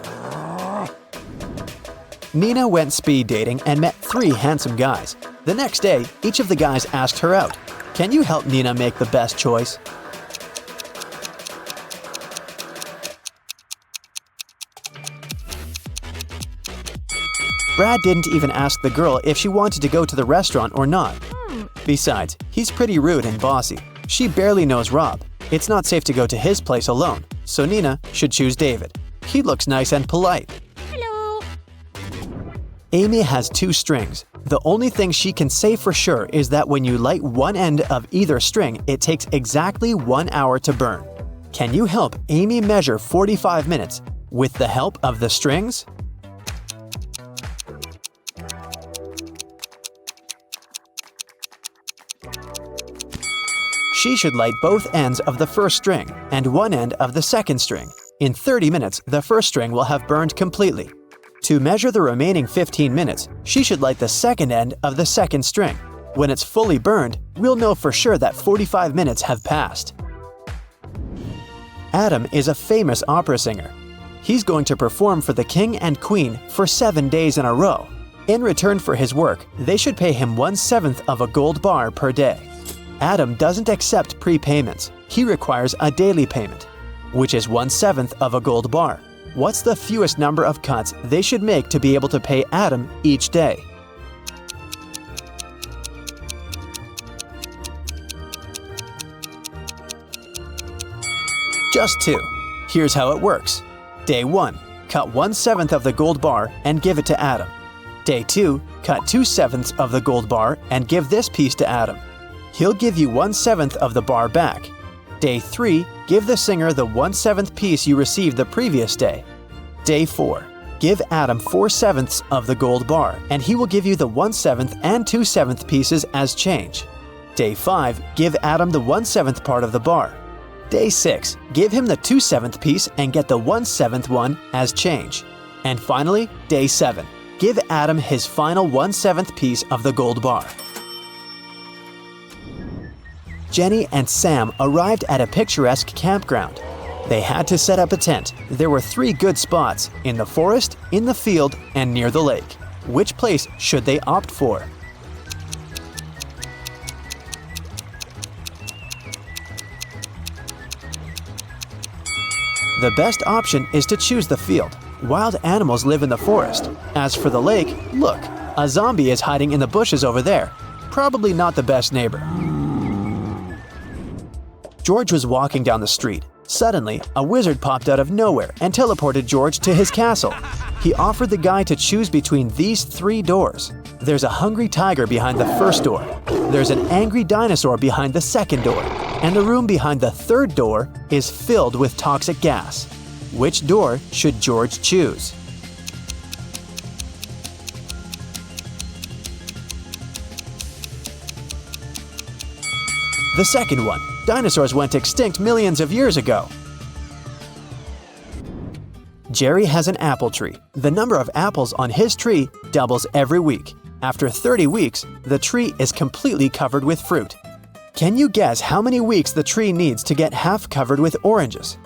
Nina went speed dating and met 3 handsome guys. The next day, each of the guys asked her out. Can you help Nina make the best choice? Brad didn't even ask the girl if she wanted to go to the restaurant or not. Besides, he's pretty rude and bossy. She barely knows Rob. It's not safe to go to his place alone, so Nina should choose David. He looks nice and polite. Hello. Amy has 2 strings. The only thing she can say for sure is that when you light one end of either string, it takes exactly 1 hour to burn. Can you help Amy measure 45 minutes with the help of the strings? She should light both ends of the first string and one end of the second string. In 30 minutes, the first string will have burned completely. To measure the remaining 15 minutes, she should light the second end of the second string. When it's fully burned, we'll know for sure that 45 minutes have passed. Adam is a famous opera singer. He's going to perform for the king and queen for 7 days in a row. In return for his work, they should pay him 1/7 of a gold bar per day. Adam doesn't accept prepayments. He requires a daily payment, which is 1/7 of a gold bar. What's the fewest number of cuts they should make to be able to pay Adam each day? Just 2. Here's how it works. Day 1, cut 1/7 of the gold bar and give it to Adam. Day 2, cut 2/7 of the gold bar and give this piece to Adam. He'll give you 1/7 of the bar back. Day 3, give the singer the 1/7 piece you received the previous day. Day 4, give Adam 4/7 of the gold bar, and he will give you the 1/7 and 2/7 pieces as change. Day 5, give Adam the 1/7 part of the bar. Day 6, give him the 2/7 piece and get the 1/7 one as change. And finally, Day 7, give Adam his final 1/7 piece of the gold bar. Jenny and Sam arrived at a picturesque campground. They had to set up a tent. There were 3 good spots: in the forest, in the field, and near the lake. Which place should they opt for? The best option is to choose the field. Wild animals live in the forest. As for the lake, look, a zombie is hiding in the bushes over there. Probably not the best neighbor. George was walking down the street. Suddenly, a wizard popped out of nowhere and teleported George to his castle. He offered the guy to choose between these 3 doors. There's a hungry tiger behind the first door. There's an angry dinosaur behind the second door. And the room behind the third door is filled with toxic gas. Which door should George choose? The second one. Dinosaurs went extinct millions of years ago. Jerry has an apple tree. The number of apples on his tree doubles every week. After 30 weeks, the tree is completely covered with fruit. Can you guess how many weeks the tree needs to get half covered with oranges?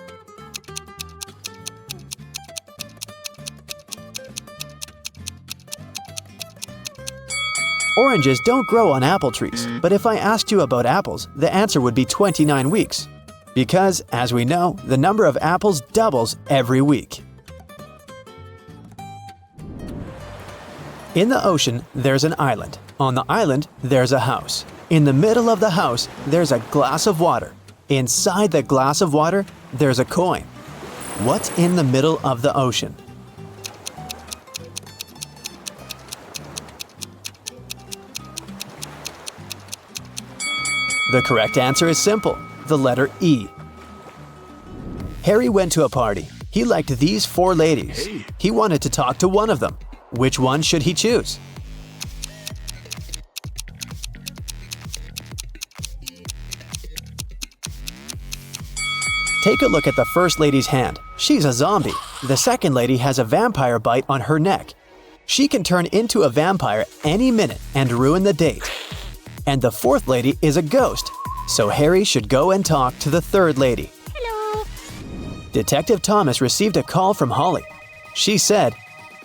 Oranges don't grow on apple trees, but if I asked you about apples, the answer would be 29 weeks. Because, as we know, the number of apples doubles every week. In the ocean, there's an island. On the island, there's a house. In the middle of the house, there's a glass of water. Inside the glass of water, there's a coin. What's in the middle of the ocean? The correct answer is simple, the letter E. Harry went to a party. He liked these 4 ladies. He wanted to talk to one of them. Which one should he choose? Take a look at the first lady's hand. She's a zombie. The second lady has a vampire bite on her neck. She can turn into a vampire any minute and ruin the date. And the fourth lady is a ghost, so Harry should go and talk to the third lady. Hello. Detective Thomas received a call from Holly. She said,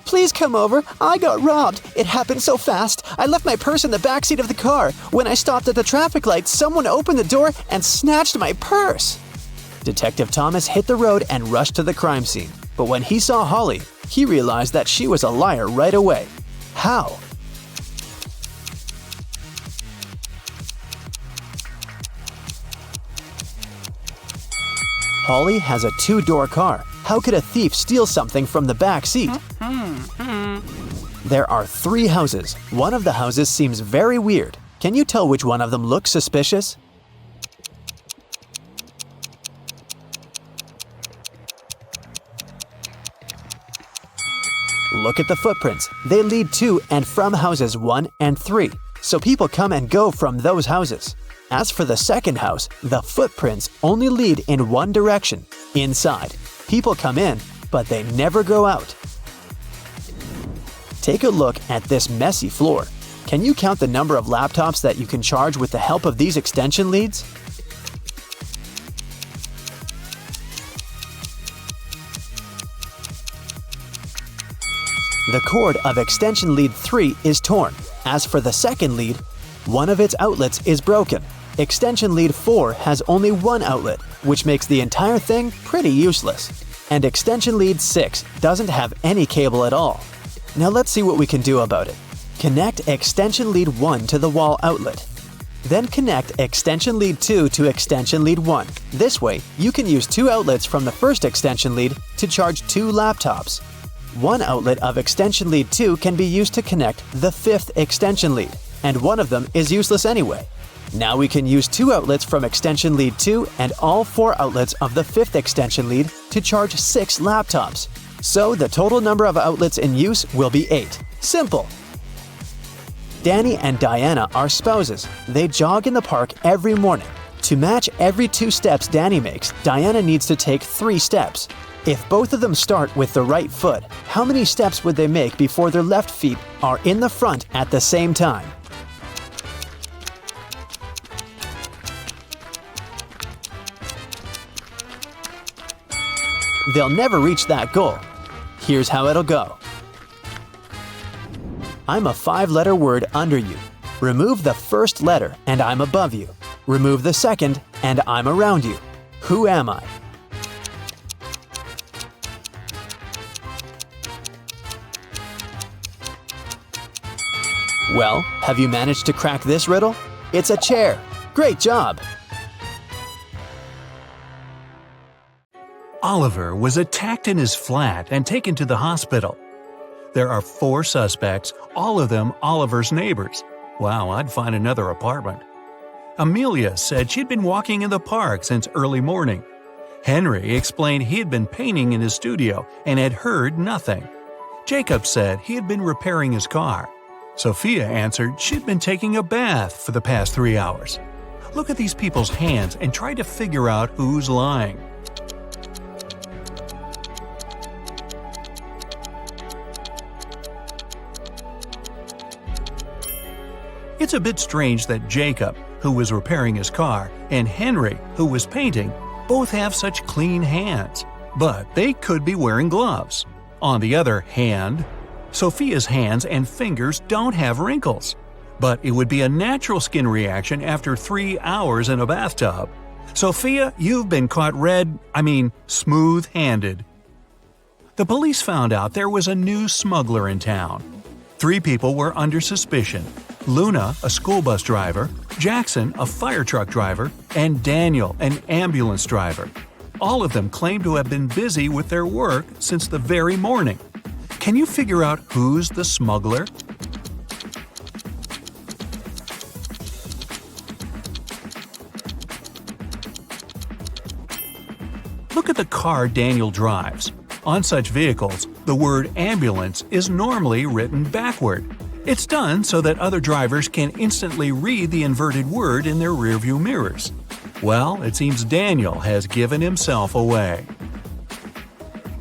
Please come over. I got robbed. It happened so fast. I left my purse in the backseat of the car. When I stopped at the traffic light, someone opened the door and snatched my purse. Detective Thomas hit the road and rushed to the crime scene. But when he saw Holly, he realized that she was a liar right away. How? Holly has a two-door car. How could a thief steal something from the back seat? There are 3 houses. One of the houses seems very weird. Can you tell which one of them looks suspicious? Look at the footprints. They lead to and from houses 1 and 3, so people come and go from those houses. As for the second house, the footprints only lead in one direction, inside. People come in, but they never go out. Take a look at this messy floor. Can you count the number of laptops that you can charge with the help of these extension leads? The cord of extension lead 3 is torn. As for the second lead, one of its outlets is broken. Extension lead 4 has only one outlet, which makes the entire thing pretty useless. And extension lead 6 doesn't have any cable at all. Now let's see what we can do about it. Connect extension lead 1 to the wall outlet. Then connect extension lead 2 to extension lead 1. This way, you can use 2 outlets from the first extension lead to charge 2 laptops. One outlet of extension lead 2 can be used to connect the 5th extension lead, and one of them is useless anyway. Now we can use 2 outlets from extension lead 2 and all 4 outlets of the 5th extension lead to charge 6 laptops. So the total number of outlets in use will be 8. Simple! Danny and Diana are spouses. They jog in the park every morning. To match every 2 steps Danny makes, Diana needs to take 3 steps. If both of them start with the right foot, how many steps would they make before their left feet are in the front at the same time? They'll never reach that goal. Here's how it'll go. I'm a 5-letter word under you. Remove the first letter and I'm above you. Remove the second and I'm around you. Who am I? Well, have you managed to crack this riddle? It's a chair. Great job! Oliver was attacked in his flat and taken to the hospital. There are 4 suspects, all of them Oliver's neighbors. Wow, I'd find another apartment. Amelia said she'd been walking in the park since early morning. Henry explained he had been painting in his studio and had heard nothing. Jacob said he had been repairing his car. Sophia answered she'd been taking a bath for the past 3 hours. Look at these people's hands and try to figure out who's lying. It's a bit strange that Jacob, who was repairing his car, and Henry, who was painting, both have such clean hands. But they could be wearing gloves. On the other hand, Sophia's hands and fingers don't have wrinkles. But it would be a natural skin reaction after 3 hours in a bathtub. Sophia, you've been caught smooth-handed. The police found out there was a new smuggler in town. 3 people were under suspicion: Luna, a school bus driver, Jackson, a fire truck driver, and Daniel, an ambulance driver. All of them claimed to have been busy with their work since the very morning. Can you figure out who's the smuggler? Look at the car Daniel drives. On such vehicles, the word ambulance is normally written backward. It's done so that other drivers can instantly read the inverted word in their rearview mirrors. Well, it seems Daniel has given himself away.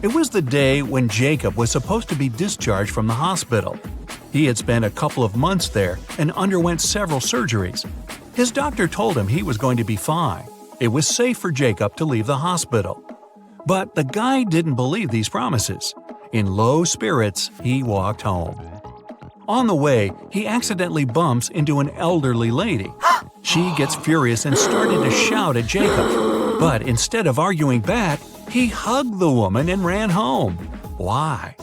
It was the day when Jacob was supposed to be discharged from the hospital. He had spent a couple of months there and underwent several surgeries. His doctor told him he was going to be fine. It was safe for Jacob to leave the hospital. But the guy didn't believe these promises. In low spirits, he walked home. On the way, he accidentally bumps into an elderly lady. She gets furious and started to shout at Jacob. But instead of arguing back, he hugged the woman and ran home. Why?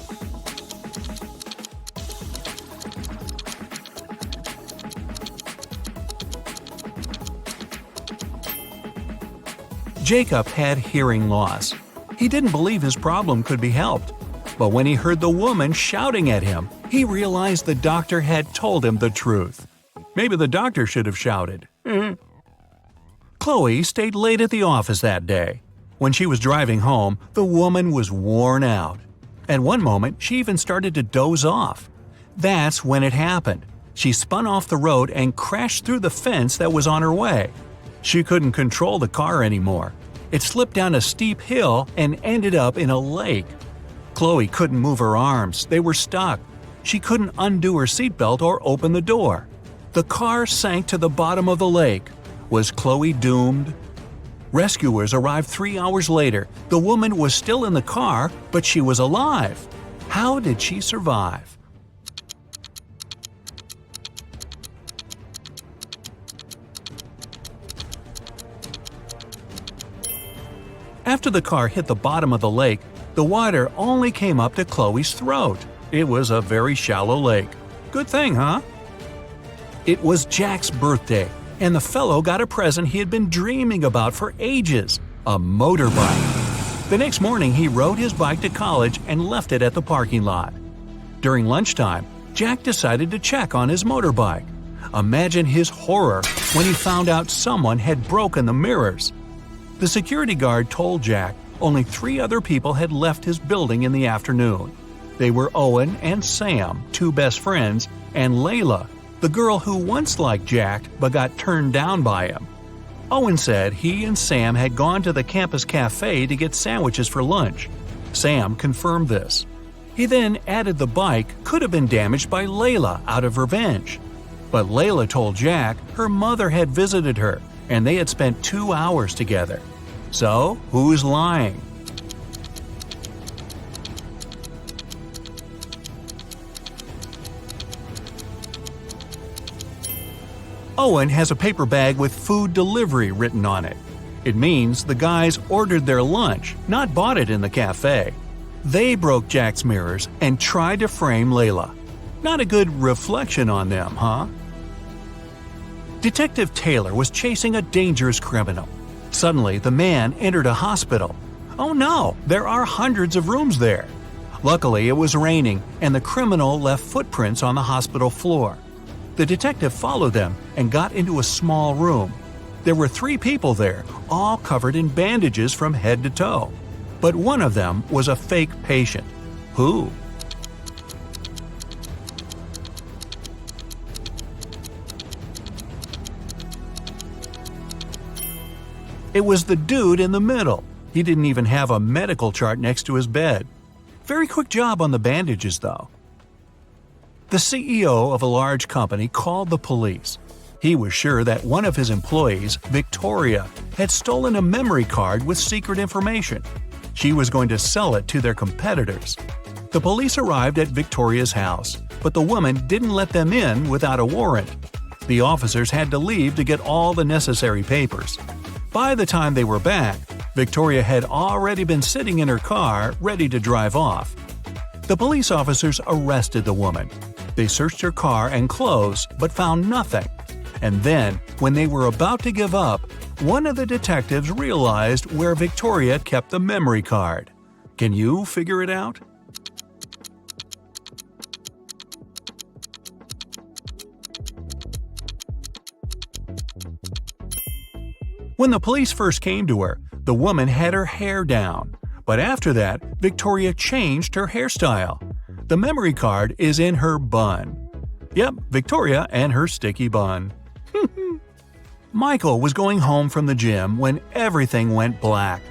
Jacob had hearing loss. He didn't believe his problem could be helped. But when he heard the woman shouting at him, he realized the doctor had told him the truth. Maybe the doctor should have shouted. Chloe stayed late at the office that day. When she was driving home, the woman was worn out. At one moment, she even started to doze off. That's when it happened. She spun off the road and crashed through the fence that was on her way. She couldn't control the car anymore. It slipped down a steep hill and ended up in a lake. Chloe couldn't move her arms. They were stuck. She couldn't undo her seatbelt or open the door. The car sank to the bottom of the lake. Was Chloe doomed? Rescuers arrived 3 hours later. The woman was still in the car, but she was alive. How did she survive? After the car hit the bottom of the lake, the water only came up to Chloe's throat. It was a very shallow lake. Good thing, huh? It was Jack's birthday, and the fellow got a present he had been dreaming about for ages – a motorbike. The next morning, he rode his bike to college and left it at the parking lot. During lunchtime, Jack decided to check on his motorbike. Imagine his horror when he found out someone had broken the mirrors. The security guard told Jack only 3 other people had left his building in the afternoon. They were Owen and Sam, 2 best friends, and Layla, the girl who once liked Jack but got turned down by him. Owen said he and Sam had gone to the campus cafe to get sandwiches for lunch. Sam confirmed this. He then added the bike could have been damaged by Layla out of revenge. But Layla told Jack her mother had visited her and they had spent 2 hours together. So, who's lying? Owen has a paper bag with food delivery written on it. It means the guys ordered their lunch, not bought it in the cafe. They broke Jack's mirrors and tried to frame Layla. Not a good reflection on them, huh? Detective Taylor was chasing a dangerous criminal. Suddenly, the man entered a hospital. Oh no, there are hundreds of rooms there. Luckily, it was raining, and the criminal left footprints on the hospital floor. The detective followed them and got into a small room. There were 3 people there, all covered in bandages from head to toe. But one of them was a fake patient. Who? It was the dude in the middle. He didn't even have a medical chart next to his bed. Very quick job on the bandages, though. The CEO of a large company called the police. He was sure that one of his employees, Victoria, had stolen a memory card with secret information. She was going to sell it to their competitors. The police arrived at Victoria's house, but the woman didn't let them in without a warrant. The officers had to leave to get all the necessary papers. By the time they were back, Victoria had already been sitting in her car, ready to drive off. The police officers arrested the woman. They searched her car and clothes, but found nothing. And then, when they were about to give up, one of the detectives realized where Victoria kept the memory card. Can you figure it out? When the police first came to her, the woman had her hair down. But after that, Victoria changed her hairstyle. The memory card is in her bun. Yep, Victoria and her sticky bun. Michael was going home from the gym when everything went black.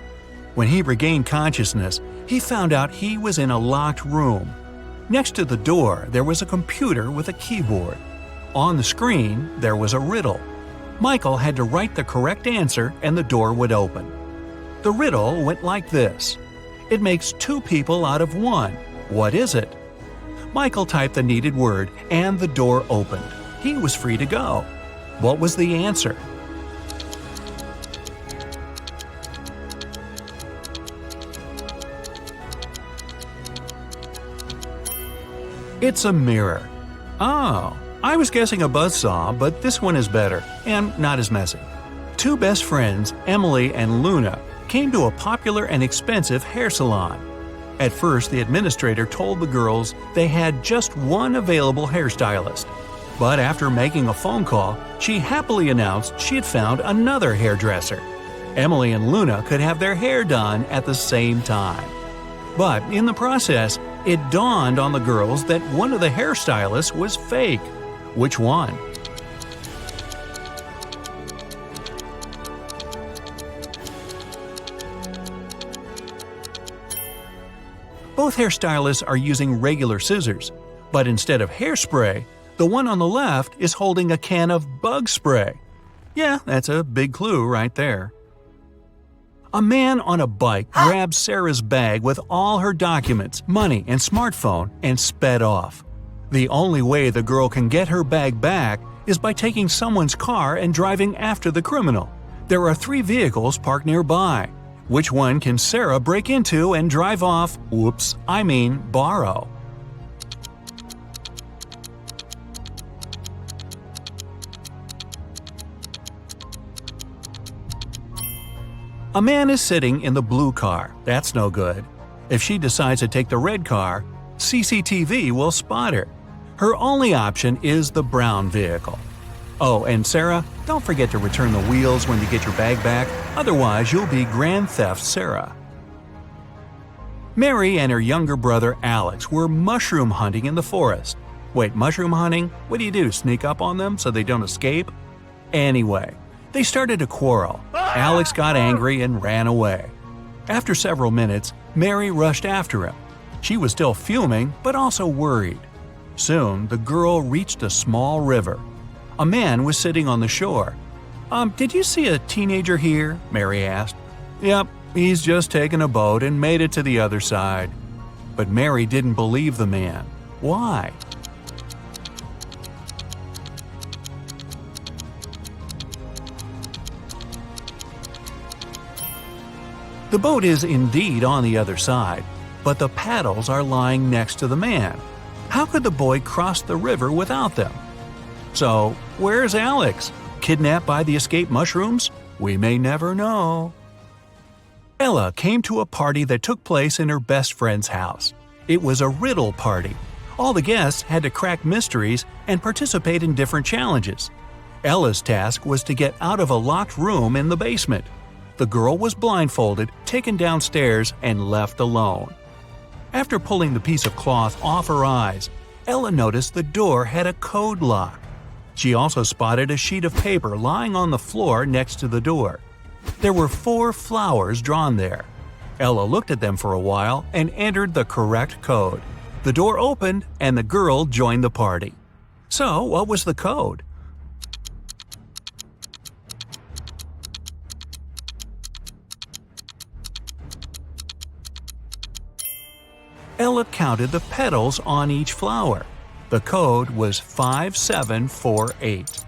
When he regained consciousness, he found out he was in a locked room. Next to the door, there was a computer with a keyboard. On the screen, there was a riddle. Michael had to write the correct answer and the door would open. The riddle went like this. It makes 2 people out of 1. What is it? Michael typed the needed word and the door opened. He was free to go. What was the answer? It's a mirror. Oh, I was guessing a buzzsaw, but this one is better and not as messy. Two best friends, Emily and Luna, came to a popular and expensive hair salon. At first, the administrator told the girls they had just one available hairstylist. But after making a phone call, she happily announced she had found another hairdresser. Emily and Luna could have their hair done at the same time. But in the process, it dawned on the girls that one of the hairstylists was fake. Which one? Both hairstylists are using regular scissors, but instead of hairspray, the one on the left is holding a can of bug spray. Yeah, that's a big clue right there. A man on a bike grabbed Sarah's bag with all her documents, money, and smartphone and sped off. The only way the girl can get her bag back is by taking someone's car and driving after the criminal. There are 3 vehicles parked nearby. Which one can Sarah break into and drive off? Borrow. A man is sitting in the blue car. That's no good. If she decides to take the red car, CCTV will spot her. Her only option is the brown vehicle. Oh, and Sarah, don't forget to return the wheels when you get your bag back, otherwise you'll be Grand Theft Sarah. Mary and her younger brother Alex were mushroom hunting in the forest. Wait, mushroom hunting? What do? Sneak up on them so they don't escape? Anyway, they started a quarrel. Alex got angry and ran away. After several minutes, Mary rushed after him. She was still fuming, but also worried. Soon, the girl reached a small river. A man was sitting on the shore. Did you see a teenager here?" Mary asked. "Yep, he's just taken a boat and made it to the other side." But Mary didn't believe the man. Why? The boat is indeed on the other side, but the paddles are lying next to the man. How could the boy cross the river without them? So, where's Alex? Kidnapped by the escaped mushrooms? We may never know. Ella came to a party that took place in her best friend's house. It was a riddle party. All the guests had to crack mysteries and participate in different challenges. Ella's task was to get out of a locked room in the basement. The girl was blindfolded, taken downstairs, and left alone. After pulling the piece of cloth off her eyes, Ella noticed the door had a code lock. She also spotted a sheet of paper lying on the floor next to the door. There were 4 flowers drawn there. Ella looked at them for a while and entered the correct code. The door opened and the girl joined the party. So, what was the code? Ella counted the petals on each flower. The code was 5748.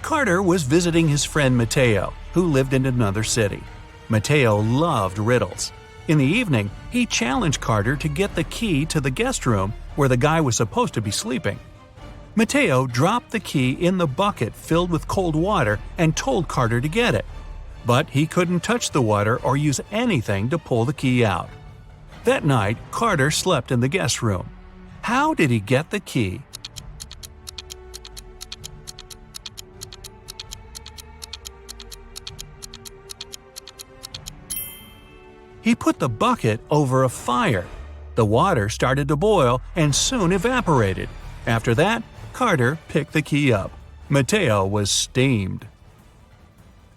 Carter was visiting his friend Mateo, who lived in another city. Mateo loved riddles. In the evening, he challenged Carter to get the key to the guest room where the guy was supposed to be sleeping. Mateo dropped the key in the bucket filled with cold water and told Carter to get it. But he couldn't touch the water or use anything to pull the key out. That night, Carter slept in the guest room. How did he get the key? He put the bucket over a fire. The water started to boil and soon evaporated. After that, Carter picked the key up. Mateo was steamed.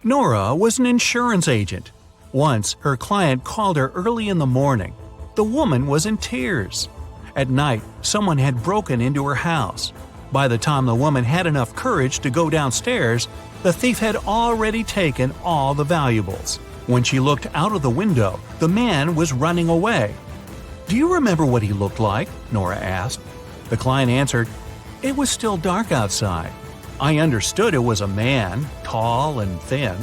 Nora was an insurance agent. Once, her client called her early in the morning. The woman was in tears. At night, someone had broken into her house. By the time the woman had enough courage to go downstairs, the thief had already taken all the valuables. When she looked out of the window, the man was running away. "Do you remember what he looked like?" Nora asked. The client answered, "It was still dark outside. I understood it was a man, tall and thin.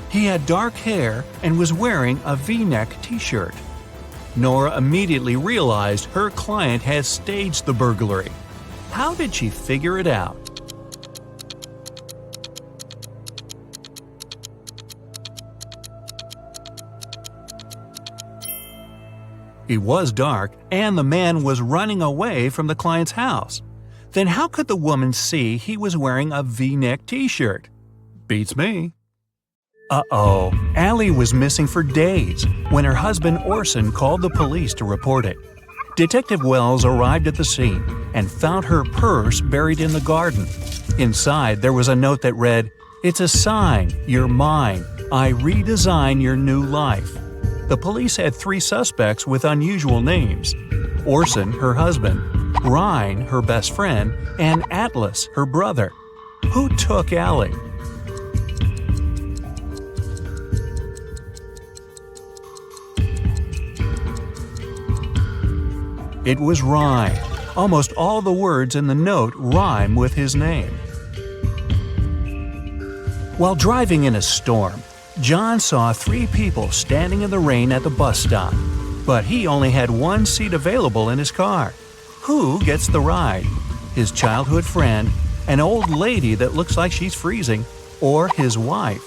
He had dark hair and was wearing a V-neck t-shirt." Nora immediately realized her client had staged the burglary. How did she figure it out? It was dark, and the man was running away from the client's house. Then how could the woman see he was wearing a V-neck t-shirt? Beats me. Uh-oh, Allie was missing for days when her husband Orson called the police to report it. Detective Wells arrived at the scene and found her purse buried in the garden. Inside, there was a note that read, "It's a sign, you're mine. I redesign your new life." The police had 3 suspects with unusual names: Orson, her husband, Ryan, her best friend, and Atlas, her brother. Who took Allie? It was Ryan. Almost all the words in the note rhyme with his name. While driving in a storm, John saw 3 people standing in the rain at the bus stop, but he only had 1 seat available in his car. Who gets the ride? His childhood friend, an old lady that looks like she's freezing, or his wife?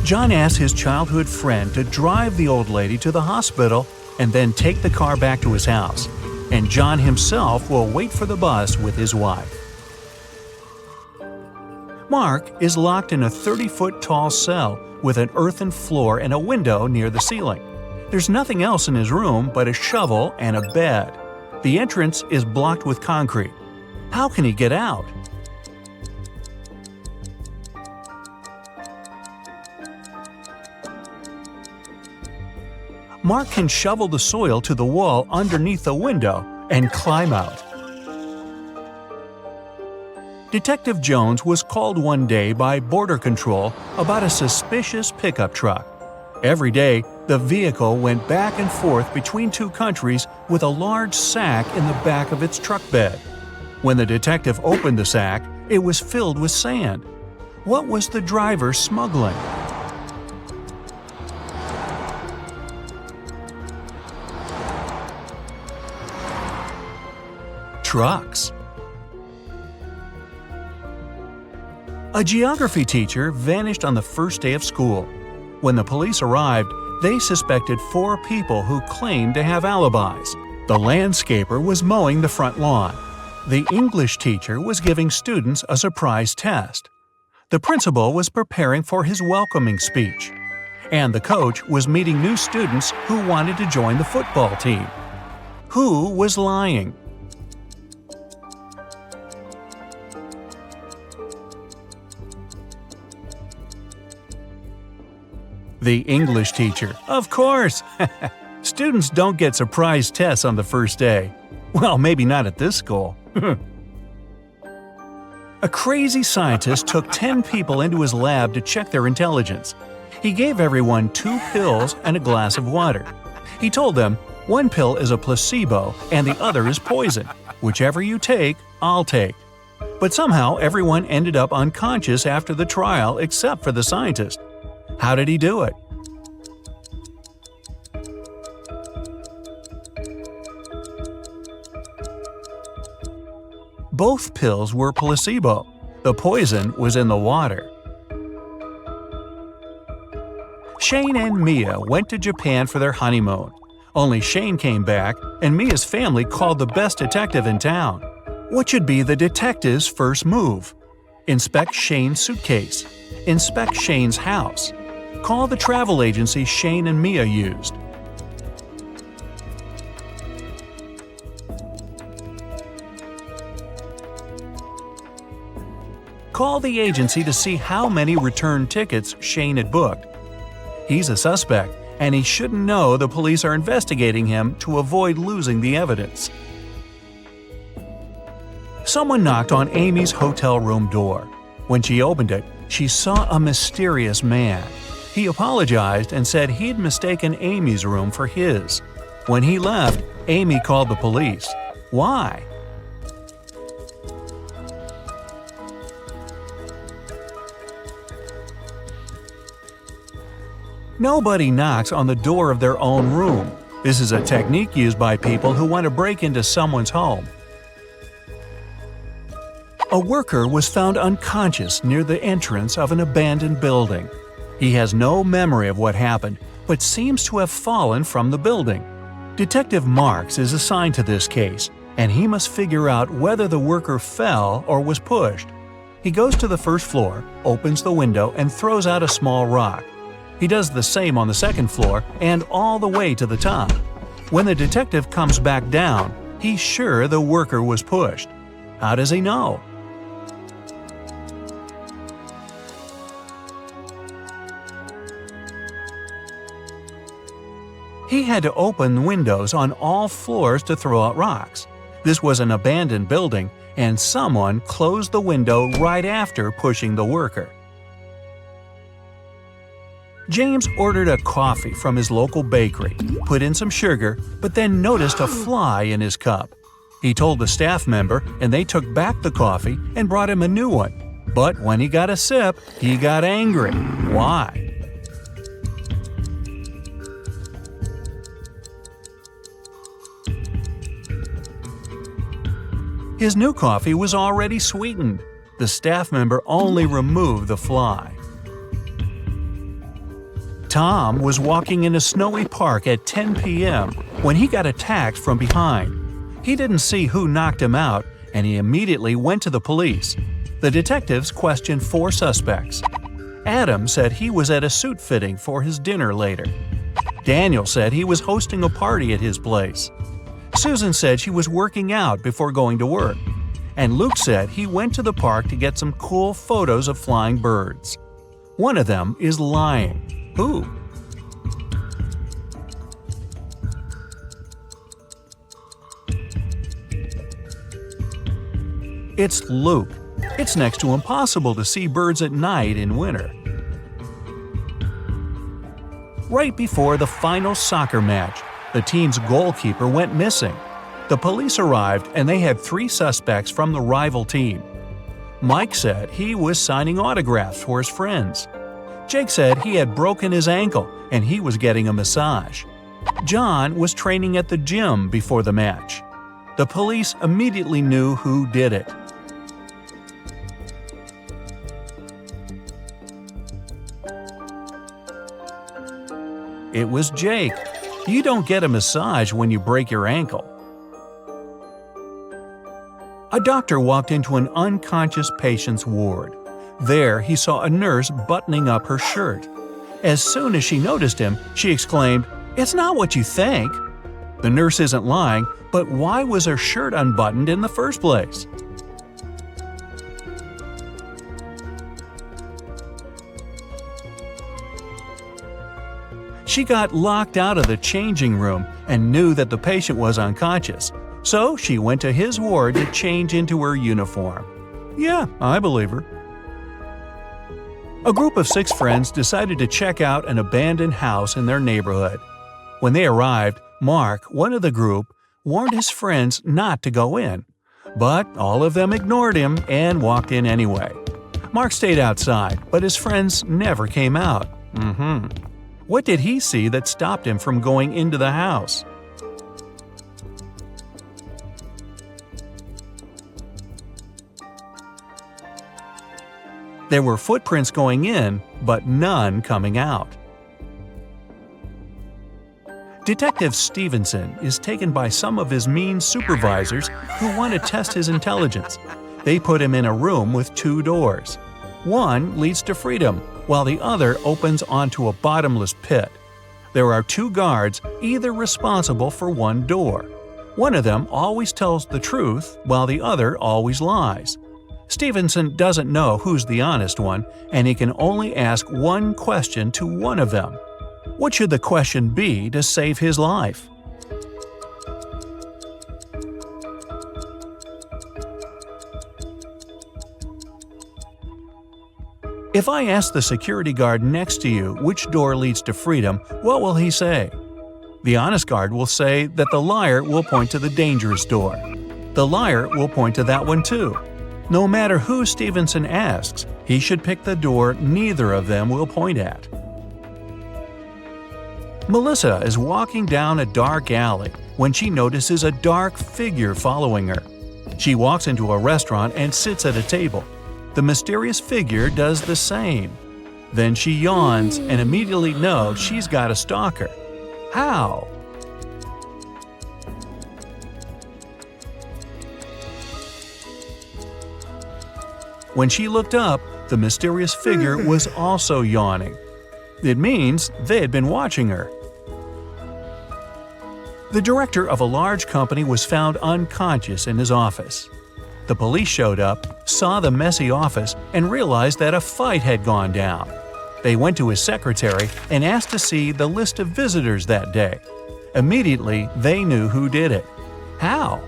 John asked his childhood friend to drive the old lady to the hospital and then take the car back to his house, and John himself will wait for the bus with his wife. Mark is locked in a 30-foot-tall cell with an earthen floor and a window near the ceiling. There's nothing else in his room but a shovel and a bed. The entrance is blocked with concrete. How can he get out? Mark can shovel the soil to the wall underneath the window and climb out. Detective Jones was called one day by Border Control about a suspicious pickup truck. Every day, the vehicle went back and forth between 2 countries with a large sack in the back of its truck bed. When the detective opened the sack, it was filled with sand. What was the driver smuggling? Trucks. A geography teacher vanished on the first day of school. When the police arrived, they suspected 4 people who claimed to have alibis. The landscaper was mowing the front lawn. The English teacher was giving students a surprise test. The principal was preparing for his welcoming speech. And the coach was meeting new students who wanted to join the football team. Who was lying? The English teacher, of course! Students don't get surprise tests on the first day. Well, maybe not at this school. A crazy scientist took 10 people into his lab to check their intelligence. He gave everyone 2 pills and a glass of water. He told them, 1 pill is a placebo and the other is poison. Whichever you take, I'll take. But somehow everyone ended up unconscious after the trial except for the scientist. How did he do it? Both pills were placebo. The poison was in the water. Shane and Mia went to Japan for their honeymoon. Only Shane came back, and Mia's family called the best detective in town. What should be the detective's first move? Inspect Shane's suitcase. Inspect Shane's house. Call the travel agency Shane and Mia used. Call the agency to see how many return tickets Shane had booked. He's a suspect, and he shouldn't know the police are investigating him to avoid losing the evidence. Someone knocked on Amy's hotel room door. When she opened it, she saw a mysterious man. He apologized and said he'd mistaken Amy's room for his. When he left, Amy called the police. Why? Nobody knocks on the door of their own room. This is a technique used by people who want to break into someone's home. A worker was found unconscious near the entrance of an abandoned building. He has no memory of what happened, but seems to have fallen from the building. Detective Marks is assigned to this case, and he must figure out whether the worker fell or was pushed. He goes to the first floor, opens the window, and throws out a small rock. He does the same on the second floor and all the way to the top. When the detective comes back down, he's sure the worker was pushed. How does he know? He had to open windows on all floors to throw out rocks. This was an abandoned building, and someone closed the window right after pushing the worker. James ordered a coffee from his local bakery, put in some sugar, but then noticed a fly in his cup. He told the staff member, and they took back the coffee and brought him a new one. But when he got a sip, he got angry. Why? His new coffee was already sweetened. The staff member only removed the fly. Tom was walking in a snowy park at 10 p.m. when he got attacked from behind. He didn't see who knocked him out, and he immediately went to the police. The detectives questioned 4 suspects. Adam said he was at a suit fitting for his dinner later. Daniel said he was hosting a party at his place. Susan said she was working out before going to work. And Luke said he went to the park to get some cool photos of flying birds. One of them is lying. Who? It's Luke. It's next to impossible to see birds at night in winter. Right before the final soccer match, the team's goalkeeper went missing. The police arrived and they had 3 suspects from the rival team. Mike said he was signing autographs for his friends. Jake said he had broken his ankle and he was getting a massage. John was training at the gym before the match. The police immediately knew who did it. It was Jake. You don't get a massage when you break your ankle. A doctor walked into an unconscious patient's ward. There, he saw a nurse buttoning up her shirt. As soon as she noticed him, she exclaimed, "It's not what you think." The nurse isn't lying, but why was her shirt unbuttoned in the first place? She got locked out of the changing room and knew that the patient was unconscious. So she went to his ward to change into her uniform. Yeah, I believe her. A group of 6 friends decided to check out an abandoned house in their neighborhood. When they arrived, Mark, one of the group, warned his friends not to go in. But all of them ignored him and walked in anyway. Mark stayed outside, but his friends never came out. What did he see that stopped him from going into the house? There were footprints going in, but none coming out. Detective Stevenson is taken by some of his mean supervisors who want to test his intelligence. They put him in a room with 2 doors. One leads to freedom, while the other opens onto a bottomless pit. There are 2 guards, either responsible for one door. One of them always tells the truth, while the other always lies. Stevenson doesn't know who's the honest one, and he can only ask one question to one of them. What should the question be to save his life? If I ask the security guard next to you which door leads to freedom, what will he say? The honest guard will say that the liar will point to the dangerous door. The liar will point to that one too. No matter who Stevenson asks, he should pick the door neither of them will point at. Melissa is walking down a dark alley when she notices a dark figure following her. She walks into a restaurant and sits at a table. The mysterious figure does the same. Then she yawns and immediately knows she's got a stalker. How? When she looked up, the mysterious figure was also yawning. It means they had been watching her. The director of a large company was found unconscious in his office. The police showed up, saw the messy office, and realized that a fight had gone down. They went to his secretary and asked to see the list of visitors that day. Immediately, they knew who did it. How?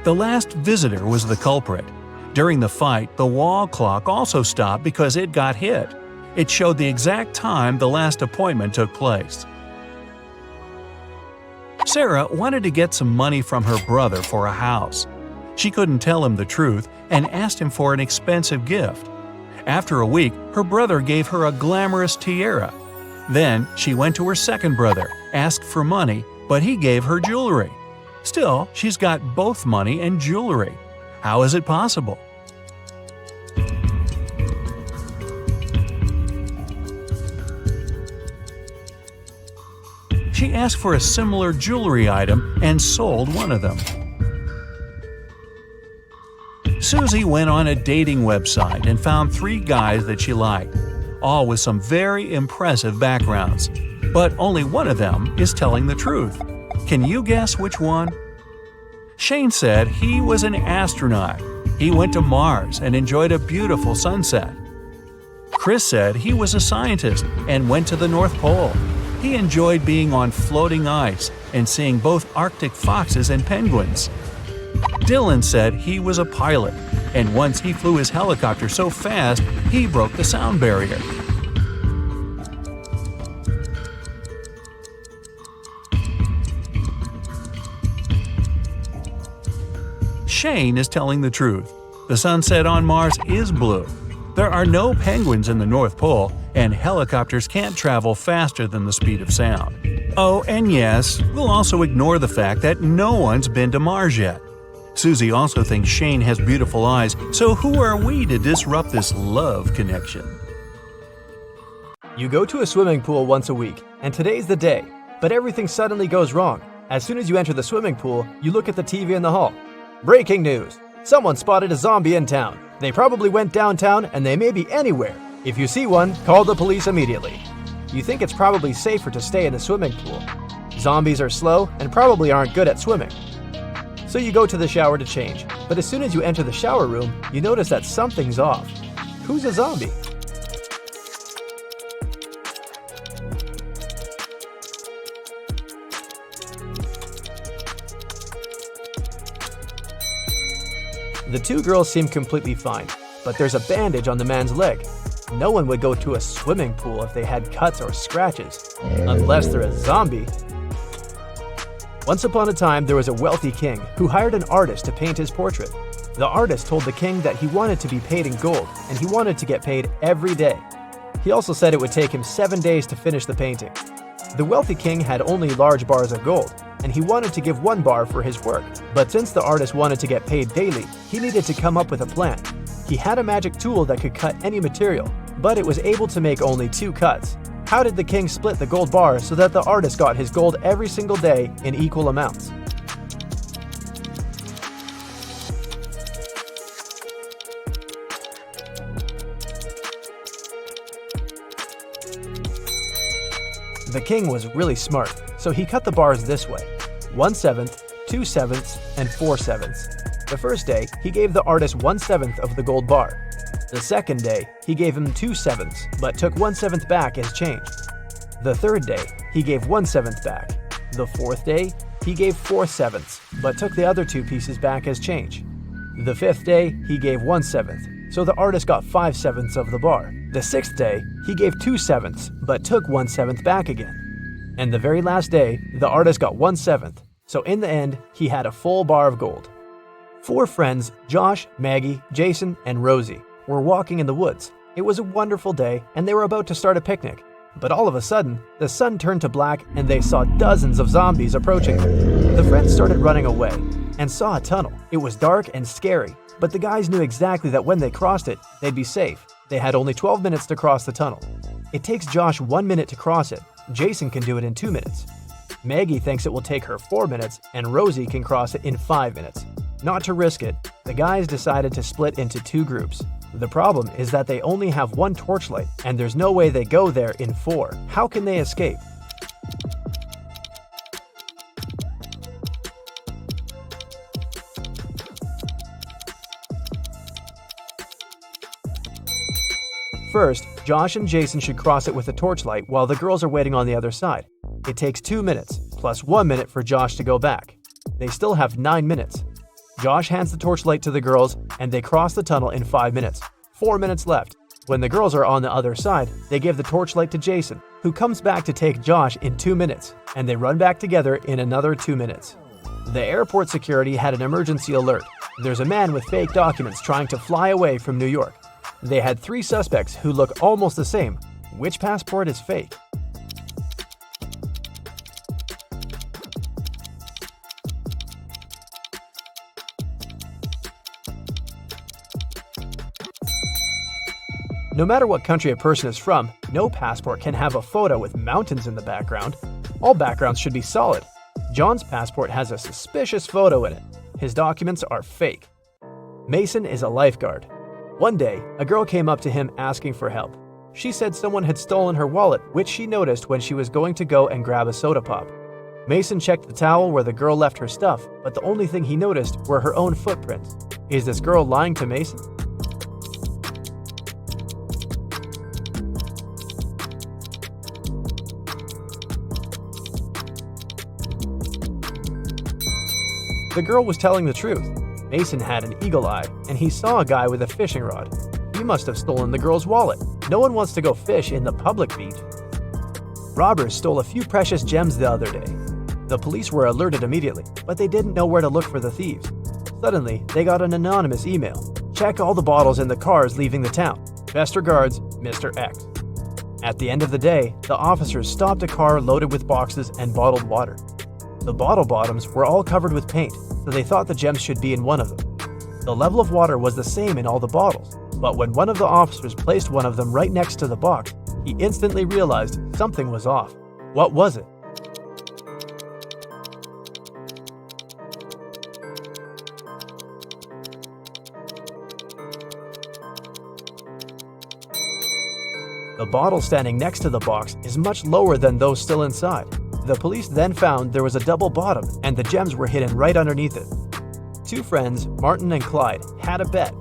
The last visitor was the culprit. During the fight, the wall clock also stopped because it got hit. It showed the exact time the last appointment took place. Sarah wanted to get some money from her brother for a house. She couldn't tell him the truth and asked him for an expensive gift. After a week, her brother gave her a glamorous tiara. Then she went to her second brother, asked for money, but he gave her jewelry. Still, she's got both money and jewelry. How is it possible? She asked for a similar jewelry item and sold one of them. Susie went on a dating website and found 3 guys that she liked, all with some very impressive backgrounds. But only one of them is telling the truth. Can you guess which one? Shane said he was an astronaut. He went to Mars and enjoyed a beautiful sunset. Chris said he was a scientist and went to the North Pole. He enjoyed being on floating ice and seeing both Arctic foxes and penguins. Dylan said he was a pilot, and once he flew his helicopter so fast he broke the sound barrier. Shane is telling the truth. The sunset on Mars is blue. There are no penguins in the North Pole, and helicopters can't travel faster than the speed of sound. Oh, and yes, we'll also ignore the fact that no one's been to Mars yet. Susie also thinks Shane has beautiful eyes, so who are we to disrupt this love connection? You go to a swimming pool once a week, and today's the day, but everything suddenly goes wrong. As soon as you enter the swimming pool, you look at the TV in the hall. Breaking news! Someone spotted a zombie in town. They probably went downtown and they may be anywhere. If you see one, call the police immediately. You think it's probably safer to stay in a swimming pool. Zombies are slow and probably aren't good at swimming. So you go to the shower to change, but as soon as you enter the shower room, you notice that something's off. Who's a zombie? The 2 girls seem completely fine, but there's a bandage on the man's leg. No one would go to a swimming pool if they had cuts or scratches, unless they're a zombie. Once upon a time, there was a wealthy king who hired an artist to paint his portrait. The artist told the king that he wanted to be paid in gold, and he wanted to get paid every day. He also said it would take him 7 days to finish the painting. The wealthy king had only large bars of gold, and he wanted to give 1 bar for his work. But since the artist wanted to get paid daily, he needed to come up with a plan. He had a magic tool that could cut any material, but it was able to make only 2 cuts. How did the king split the gold bar so that the artist got his gold every single day in equal amounts? The king was really smart, so he cut the bars this way: 1/7, 2/7, and 4/7. The first day, he gave the artist 1/7 of the gold bar. The second day, he gave him 2/7, but took 1/7 back as change. The third day, he gave 1/7 back. The fourth day, he gave 4/7, but took the other 2 pieces back as change. The 5th day, he gave 1/7, so the artist got 5/7 of the bar. The 6th day, he gave 2/7, but took 1/7 back again. And the very last day, the artist got 1/7, so in the end, he had a full bar of gold. 4 friends, Josh, Maggie, Jason, and Rosie, were walking in the woods. It was a wonderful day, and they were about to start a picnic. But all of a sudden, the sun turned to black and they saw dozens of zombies approaching them. The friends started running away and saw a tunnel. It was dark and scary, but the guys knew exactly that when they crossed it, they'd be safe. They had only 12 minutes to cross the tunnel. It takes Josh 1 minute to cross it. Jason can do it in 2 minutes. Maggie thinks it will take her 4 minutes, and Rosie can cross it in 5 minutes. Not to risk it, the guys decided to split into 2 groups. The problem is that they only have 1 torchlight, and there's no way they go there in 4. How can they escape? First, Josh and Jason should cross it with a torchlight while the girls are waiting on the other side. It takes 2 minutes, plus 1 minute for Josh to go back. They still have 9 minutes. Josh hands the torchlight to the girls, and they cross the tunnel in 5 minutes. 4 minutes left. When the girls are on the other side, they give the torchlight to Jason, who comes back to take Josh in 2 minutes, and they run back together in another 2 minutes. The airport security had an emergency alert. There's a man with fake documents trying to fly away from New York. They had 3 suspects who look almost the same. Which passport is fake? No matter what country a person is from, no passport can have a photo with mountains in the background. All backgrounds should be solid. John's passport has a suspicious photo in it. His documents are fake. Mason is a lifeguard. One day, a girl came up to him asking for help. She said someone had stolen her wallet, which she noticed when she was going to go and grab a soda pop. Mason checked the towel where the girl left her stuff, but the only thing he noticed were her own footprints. Is this girl lying to Mason? The girl was telling the truth. Mason had an eagle eye, and he saw a guy with a fishing rod. He must have stolen the girl's wallet. No one wants to go fish in the public beach. Robbers stole a few precious gems the other day. The police were alerted immediately, but they didn't know where to look for the thieves. Suddenly, they got an anonymous email. Check all the bottles in the cars leaving the town. Best regards, Mr. X. At the end of the day, the officers stopped a car loaded with boxes and bottled water. The bottle bottoms were all covered with paint, so they thought the gems should be in one of them. The level of water was the same in all the bottles, but when one of the officers placed one of them right next to the box, he instantly realized something was off. What was it? The bottle standing next to the box is much lower than those still inside. The police then found there was a double bottom and the gems were hidden right underneath it. 2 friends, Martin and Clyde, had a bet.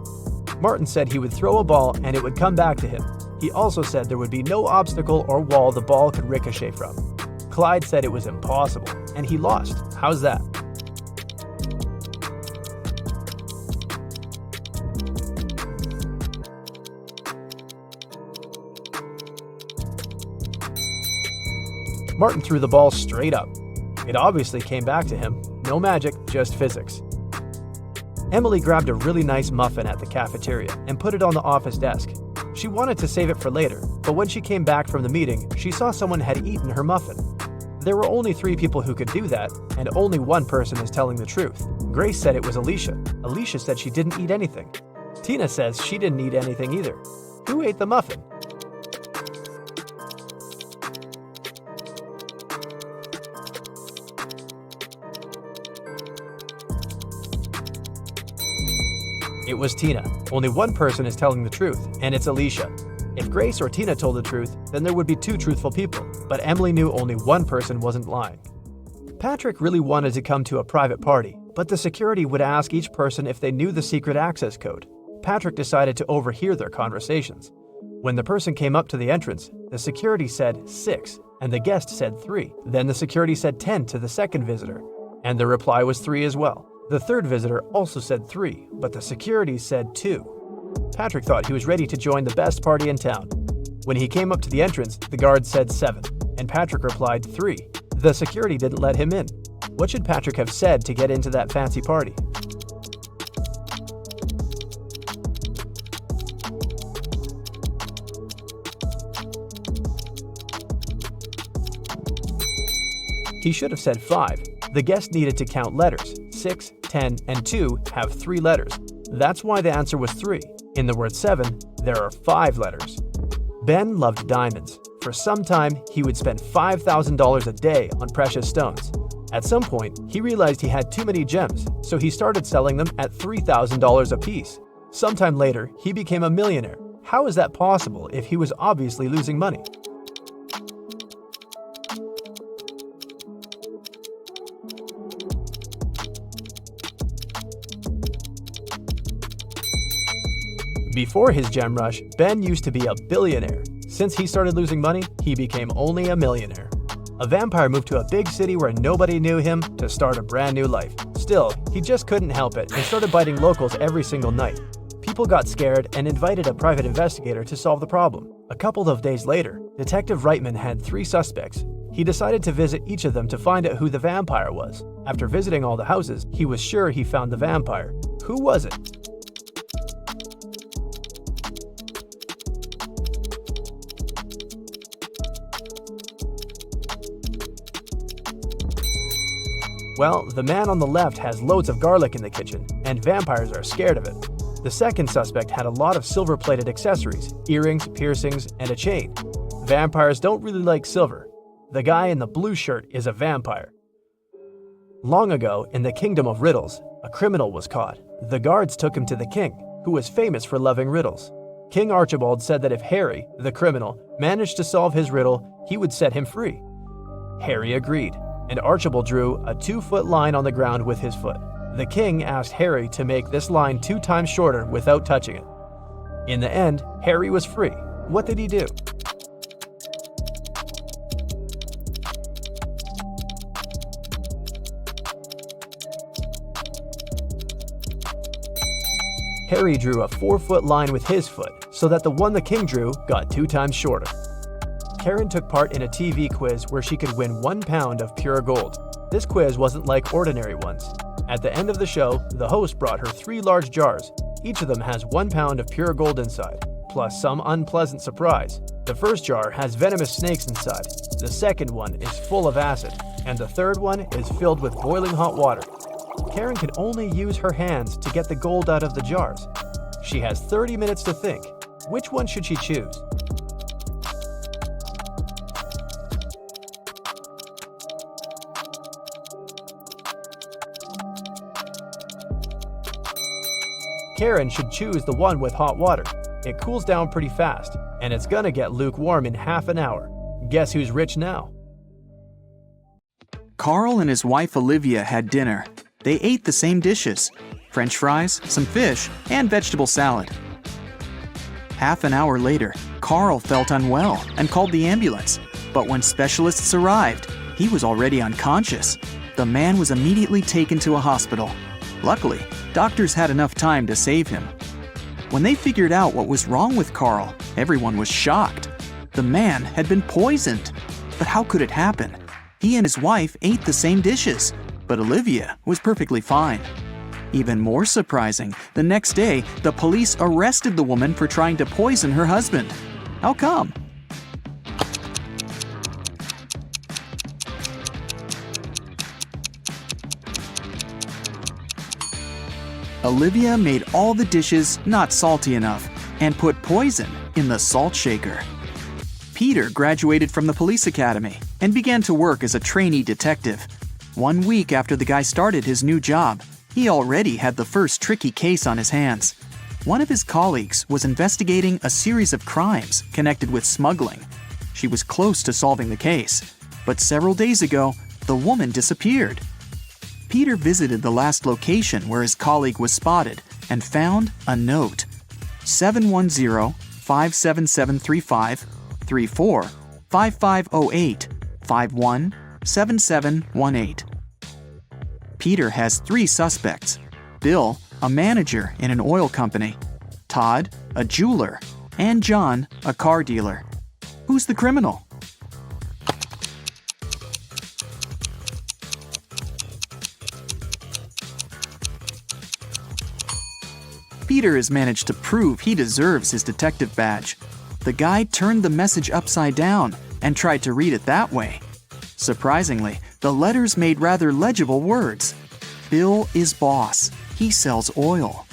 Martin said he would throw a ball and it would come back to him. He also said there would be no obstacle or wall the ball could ricochet from. Clyde said it was impossible, and he lost. How's that? Martin threw the ball straight up. It obviously came back to him. No magic, just physics. Emily grabbed a really nice muffin at the cafeteria and put it on the office desk. She wanted to save it for later, but when she came back from the meeting, she saw someone had eaten her muffin. There were only 3 people who could do that, and only one person is telling the truth. Grace said it was Alicia. Alicia said she didn't eat anything. Tina says she didn't eat anything either. Who ate the muffin? It was Tina. Only one person is telling the truth, and it's Alicia. If Grace or Tina told the truth, then there would be 2 truthful people, but Emily knew only one person wasn't lying. Patrick really wanted to come to a private party, but the security would ask each person if they knew the secret access code. Patrick decided to overhear their conversations. When the person came up to the entrance, the security said 6, and the guest said 3. Then the security said 10 to the second visitor, and the reply was 3 as well. The third visitor also said 3, but the security said 2. Patrick thought he was ready to join the best party in town. When he came up to the entrance, the guard said 7, and Patrick replied 3. The security didn't let him in. What should Patrick have said to get into that fancy party? He should have said 5. The guest needed to count letters. 6, 10, and 2 have 3 letters. That's why the answer was 3. In the word 7, there are 5 letters. Ben loved diamonds. For some time, he would spend $5,000 a day on precious stones. At some point, he realized he had too many gems, so he started selling them at $3,000 a piece. Sometime later, he became a millionaire. How is that possible if he was obviously losing money? Before his gem rush, Ben used to be a billionaire. Since he started losing money, he became only a millionaire. A vampire moved to a big city where nobody knew him to start a brand new life. Still, he just couldn't help it and started biting locals every single night. People got scared and invited a private investigator to solve the problem. A couple of days later, Detective Reitman had 3 suspects. He decided to visit each of them to find out who the vampire was. After visiting all the houses, he was sure he found the vampire. Who was it? Well, the man on the left has loads of garlic in the kitchen, and vampires are scared of it. The second suspect had a lot of silver-plated accessories, earrings, piercings, and a chain. Vampires don't really like silver. The guy in the blue shirt is a vampire. Long ago, in the kingdom of Riddles, a criminal was caught. The guards took him to the king, who was famous for loving riddles. King Archibald said that if Harry, the criminal, managed to solve his riddle, he would set him free. Harry agreed, and Archibald drew a 2-foot line on the ground with his foot. The king asked Harry to make this line 2 times shorter without touching it. In the end, Harry was free. What did he do? Harry drew a 4-foot line with his foot, so that the one the king drew got 2 times shorter. Karen took part in a TV quiz where she could win 1 pound of pure gold. This quiz wasn't like ordinary ones. At the end of the show, the host brought her 3 large jars. Each of them has 1 pound of pure gold inside, plus some unpleasant surprise. The first jar has venomous snakes inside, the second one is full of acid, and the third one is filled with boiling hot water. Karen can only use her hands to get the gold out of the jars. She has 30 minutes to think. Which one should she choose? Karen should choose the one with hot water. It cools down pretty fast, and it's gonna get lukewarm in half an hour. Guess who's rich now? Carl and his wife Olivia had dinner. They ate the same dishes: French fries, some fish, and vegetable salad. Half an hour later, Carl felt unwell and called the ambulance. But when specialists arrived, he was already unconscious. The man was immediately taken to a hospital. Luckily, doctors had enough time to save him. When they figured out what was wrong with Carl, everyone was shocked. The man had been poisoned. But how could it happen? He and his wife ate the same dishes, but Olivia was perfectly fine. Even more surprising, the next day, the police arrested the woman for trying to poison her husband. How come? Olivia made all the dishes not salty enough and put poison in the salt shaker. Peter graduated from the police academy and began to work as a trainee detective. 1 week after the guy started his new job, he already had the first tricky case on his hands. One of his colleagues was investigating a series of crimes connected with smuggling. She was close to solving the case, but several days ago, the woman disappeared. Peter visited the last location where his colleague was spotted and found a note: 710-57735, 34 5508 51 7718. Peter has 3 suspects: Bill, a manager in an oil company; Todd, a jeweler; and John, a car dealer. Who's the criminal? Peter has managed to prove he deserves his detective badge. The guy turned the message upside down and tried to read it that way. Surprisingly, the letters made rather legible words. Bill is boss. He sells oil.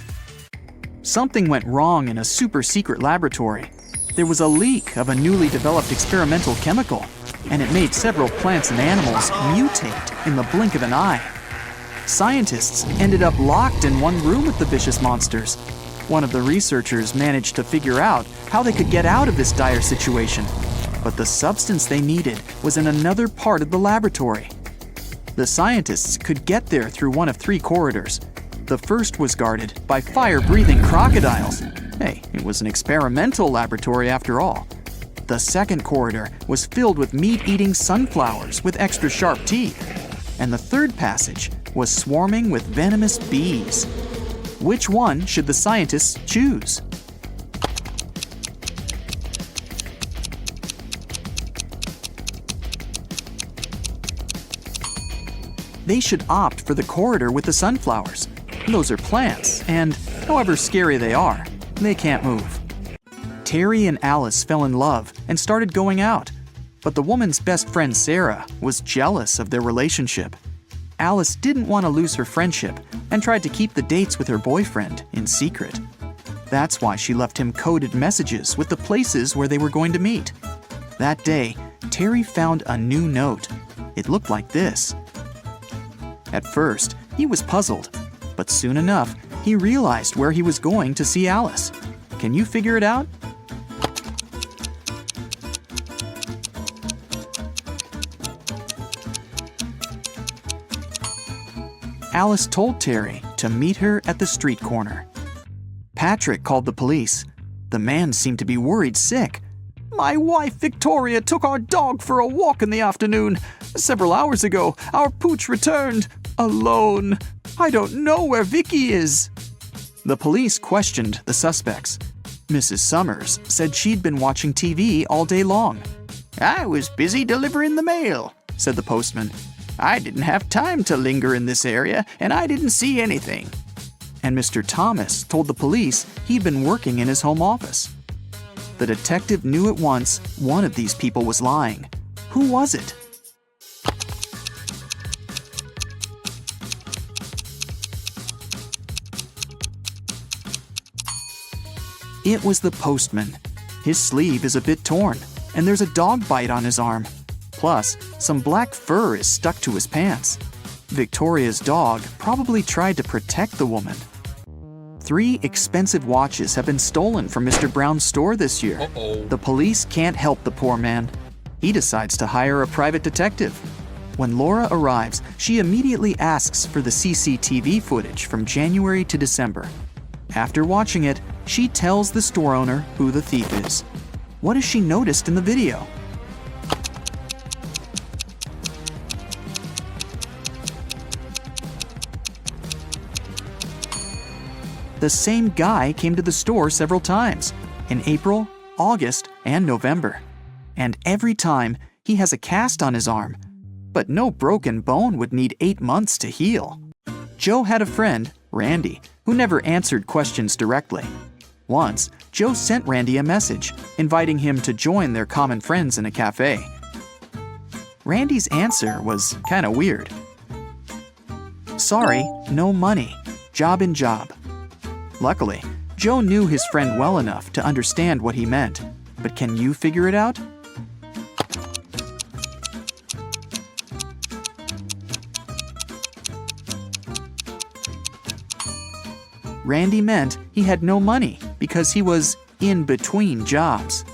Something went wrong in a super-secret laboratory. There was a leak of a newly developed experimental chemical, and it made several plants and animals mutate in the blink of an eye. Scientists ended up locked in one room with the vicious monsters. One of the researchers managed to figure out how they could get out of this dire situation, but the substance they needed was in another part of the laboratory. The scientists could get there through one of 3 corridors. The first was guarded by fire-breathing crocodiles. Hey, it was an experimental laboratory after all. The second corridor was filled with meat-eating sunflowers with extra sharp teeth. And the third passage was swarming with venomous bees. Which one should the scientists choose? They should opt for the corridor with the sunflowers. Those are plants, and however scary they are, they can't move. Terry and Alice fell in love and started going out, but the woman's best friend Sarah was jealous of their relationship. Alice didn't want to lose her friendship and tried to keep the dates with her boyfriend in secret. That's why she left him coded messages with the places where they were going to meet. That day, Terry found a new note. It looked like this. At first, he was puzzled, but soon enough, he realized where he was going to see Alice. Can you figure it out? Alice told Terry to meet her at the street corner. Patrick called the police. The man seemed to be worried sick. "My wife Victoria took our dog for a walk in the afternoon. Several hours ago, our pooch returned. Alone. I don't know where Vicky is." The police questioned the suspects. Mrs. Summers said she'd been watching TV all day long. "I was busy delivering the mail," said the postman. "I didn't have time to linger in this area, and I didn't see anything." And Mr. Thomas told the police he'd been working in his home office. The detective knew at once one of these people was lying. Who was it? It was the postman. His sleeve is a bit torn, and there's a dog bite on his arm. Plus, some black fur is stuck to his pants. Victoria's dog probably tried to protect the woman. 3 expensive watches have been stolen from Mr. Brown's store this year. The police can't help the poor man. He decides to hire a private detective. When Laura arrives, she immediately asks for the CCTV footage from January to December. After watching it, she tells the store owner who the thief is. What has she noticed in the video? The same guy came to the store several times, in April, August, and November. And every time, he has a cast on his arm. But no broken bone would need 8 months to heal. Joe had a friend, Randy, who never answered questions directly. Once, Joe sent Randy a message, inviting him to join their common friends in a cafe. Randy's answer was kinda weird. "Sorry, no money. Job in job." Luckily, Joe knew his friend well enough to understand what he meant. But can you figure it out? Randy meant he had no money because he was in between jobs.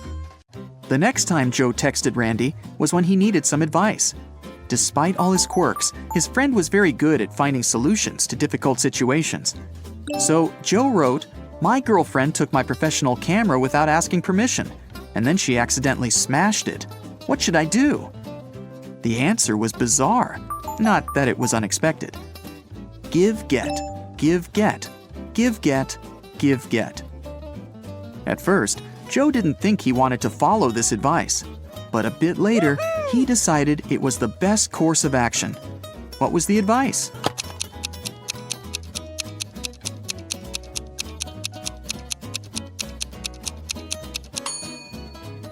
The next time Joe texted Randy was when he needed some advice. Despite all his quirks, his friend was very good at finding solutions to difficult situations. So Joe wrote, "My girlfriend took my professional camera without asking permission, and then she accidentally smashed it. What should I do?" The answer was bizarre, not that it was unexpected. Give, get, give, get, give, get, give, get. At first, Joe didn't think he wanted to follow this advice, but a bit later, he decided it was the best course of action. What was the advice?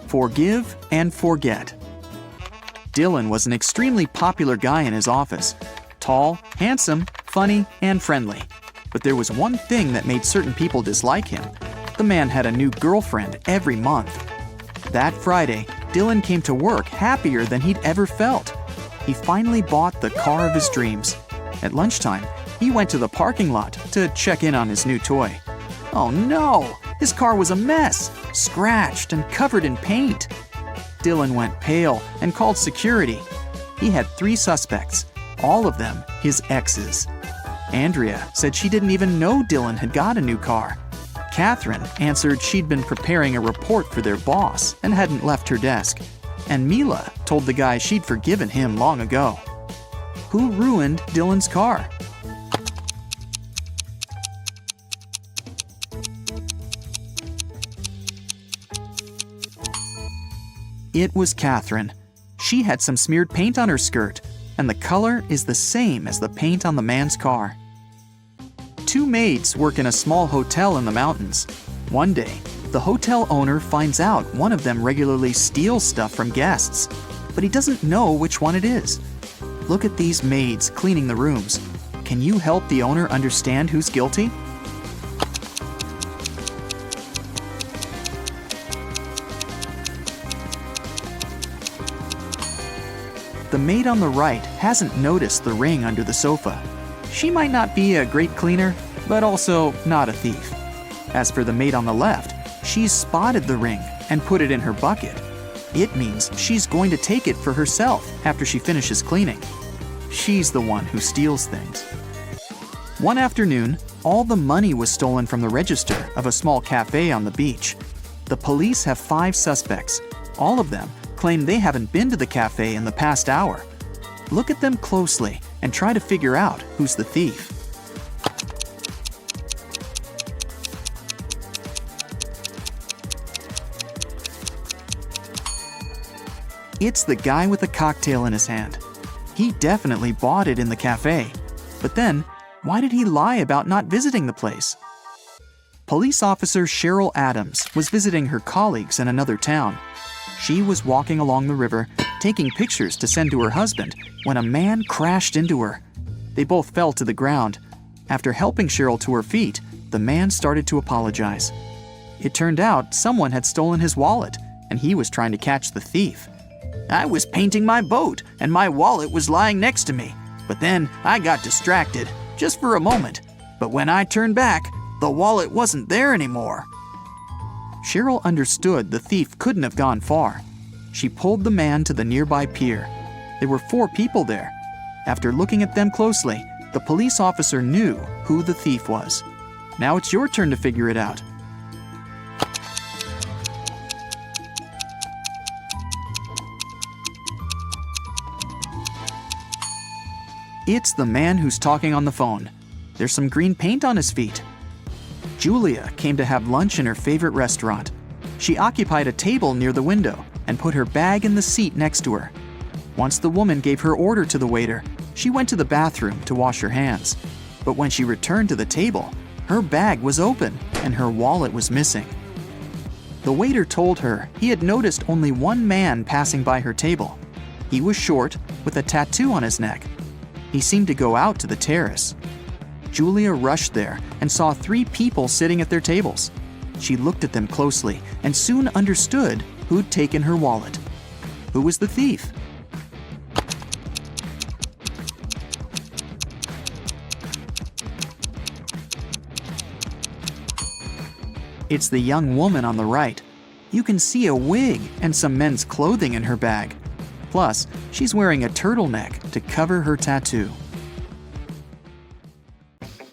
Forgive and forget. Dylan was an extremely popular guy in his office. Tall, handsome, funny, and friendly. But there was one thing that made certain people dislike him. The man had a new girlfriend every month. That Friday, Dylan came to work happier than he'd ever felt. He finally bought the car of his dreams. At lunchtime, he went to the parking lot to check in on his new toy. Oh no! His car was a mess, scratched and covered in paint. Dylan went pale and called security. He had 3 suspects, all of them his exes. Andrea said she didn't even know Dylan had got a new car. Catherine answered she'd been preparing a report for their boss and hadn't left her desk. And Mila told the guy she'd forgiven him long ago. Who ruined Dylan's car? It was Catherine. She had some smeared paint on her skirt, and the color is the same as the paint on the man's car. 2 maids work in a small hotel in the mountains. One day, the hotel owner finds out one of them regularly steals stuff from guests, but he doesn't know which one it is. Look at these maids cleaning the rooms. Can you help the owner understand who's guilty? The maid on the right hasn't noticed the ring under the sofa. She might not be a great cleaner, but also not a thief. As for the maid on the left, she's spotted the ring and put it in her bucket. It means she's going to take it for herself after she finishes cleaning. She's the one who steals things. One afternoon, all the money was stolen from the register of a small cafe on the beach. The police have 5 suspects. All of them claim they haven't been to the cafe in the past hour. Look at them closely and try to figure out who's the thief. It's the guy with the cocktail in his hand. He definitely bought it in the cafe. But then, why did he lie about not visiting the place? Police officer Cheryl Adams was visiting her colleagues in another town. She was walking along the river, taking pictures to send to her husband, when a man crashed into her. They both fell to the ground. After helping Cheryl to her feet, the man started to apologize. It turned out someone had stolen his wallet, and he was trying to catch the thief. "I was painting my boat, and my wallet was lying next to me. But then I got distracted, just for a moment. But when I turned back, the wallet wasn't there anymore." Cheryl understood the thief couldn't have gone far. She pulled the man to the nearby pier. There were 4 people there. After looking at them closely, the police officer knew who the thief was. Now it's your turn to figure it out. It's the man who's talking on the phone. There's some green paint on his feet. Julia came to have lunch in her favorite restaurant. She occupied a table near the window and put her bag in the seat next to her. Once the woman gave her order to the waiter, she went to the bathroom to wash her hands. But when she returned to the table, her bag was open and her wallet was missing. The waiter told her he had noticed only one man passing by her table. He was short, with a tattoo on his neck. He seemed to go out to the terrace. Julia rushed there and saw 3 people sitting at their tables. She looked at them closely and soon understood who'd taken her wallet. Who was the thief? It's the young woman on the right. You can see a wig and some men's clothing in her bag. Plus, she's wearing a turtleneck to cover her tattoo.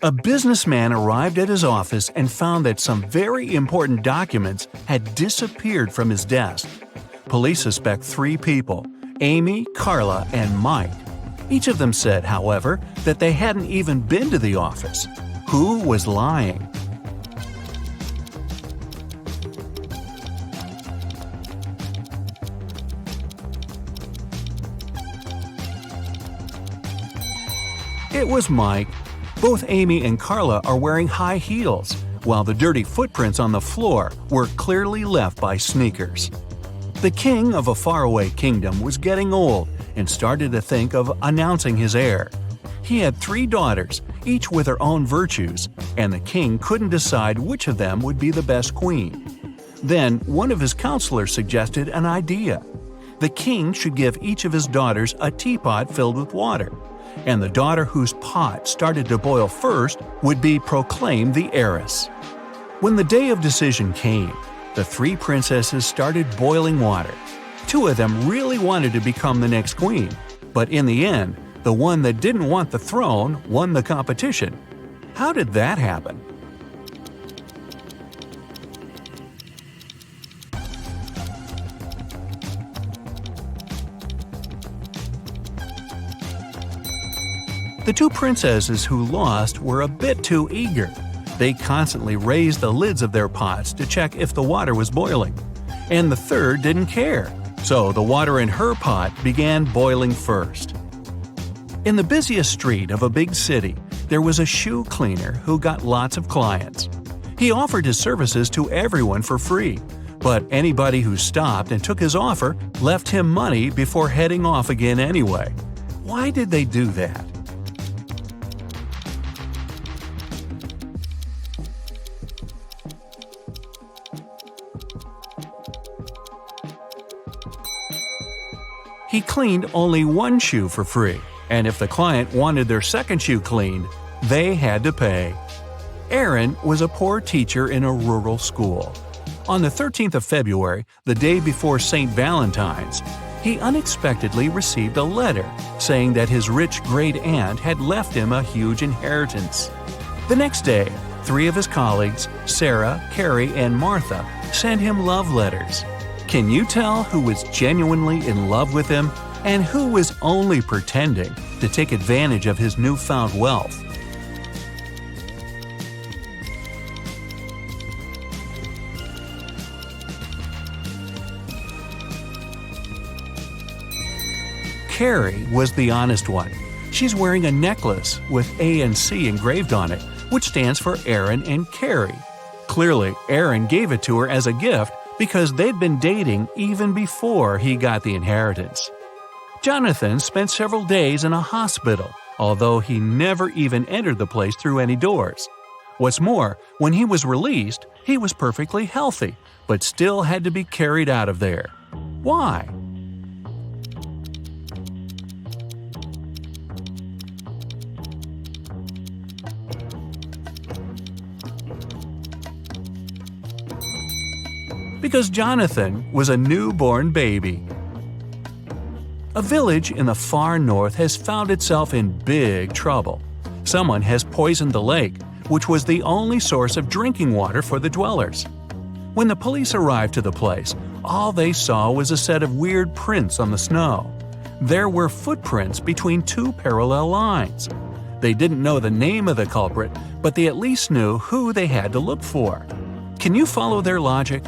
A businessman arrived at his office and found that some very important documents had disappeared from his desk. Police suspect 3 people, Amy, Carla, and Mike. Each of them said, however, that they hadn't even been to the office. Who was lying? It was Mike. Both Amy and Carla are wearing high heels, while the dirty footprints on the floor were clearly left by sneakers. The king of a faraway kingdom was getting old and started to think of announcing his heir. He had 3 daughters, each with her own virtues, and the king couldn't decide which of them would be the best queen. Then one of his counselors suggested an idea. The king should give each of his daughters a teapot filled with water, and the daughter whose pot started to boil first would be proclaimed the heiress. When the day of decision came, the 3 princesses started boiling water. 2 of them really wanted to become the next queen, but in the end, the one that didn't want the throne won the competition. How did that happen? The 2 princesses who lost were a bit too eager. They constantly raised the lids of their pots to check if the water was boiling. And the third didn't care, so the water in her pot began boiling first. In the busiest street of a big city, there was a shoe cleaner who got lots of clients. He offered his services to everyone for free, but anybody who stopped and took his offer left him money before heading off again anyway. Why did they do that? He cleaned only one shoe for free, and if the client wanted their second shoe cleaned, they had to pay. Aaron was a poor teacher in a rural school. On the 13th of February, the day before St. Valentine's, he unexpectedly received a letter saying that his rich great-aunt had left him a huge inheritance. The next day, 3 of his colleagues, Sarah, Carrie, and Martha, sent him love letters. Can you tell who was genuinely in love with him and who was only pretending to take advantage of his newfound wealth? Carrie was the honest one. She's wearing a necklace with A and C engraved on it, which stands for Aaron and Carrie. Clearly, Aaron gave it to her as a gift because they'd been dating even before he got the inheritance. Jonathan spent several days in a hospital, although he never even entered the place through any doors. What's more, when he was released, he was perfectly healthy, but still had to be carried out of there. Why? Because Jonathan was a newborn baby. A village in the far north has found itself in big trouble. Someone has poisoned the lake, which was the only source of drinking water for the dwellers. When the police arrived to the place, all they saw was a set of weird prints on the snow. There were footprints between 2 parallel lines. They didn't know the name of the culprit, but they at least knew who they had to look for. Can you follow their logic?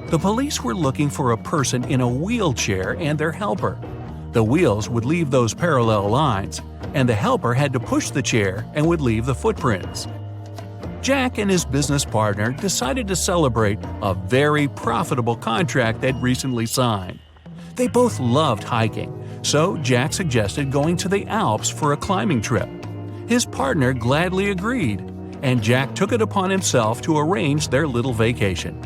The police were looking for a person in a wheelchair and their helper. The wheels would leave those parallel lines, and the helper had to push the chair and would leave the footprints. Jack and his business partner decided to celebrate a very profitable contract they'd recently signed. They both loved hiking, so Jack suggested going to the Alps for a climbing trip. His partner gladly agreed, and Jack took it upon himself to arrange their little vacation.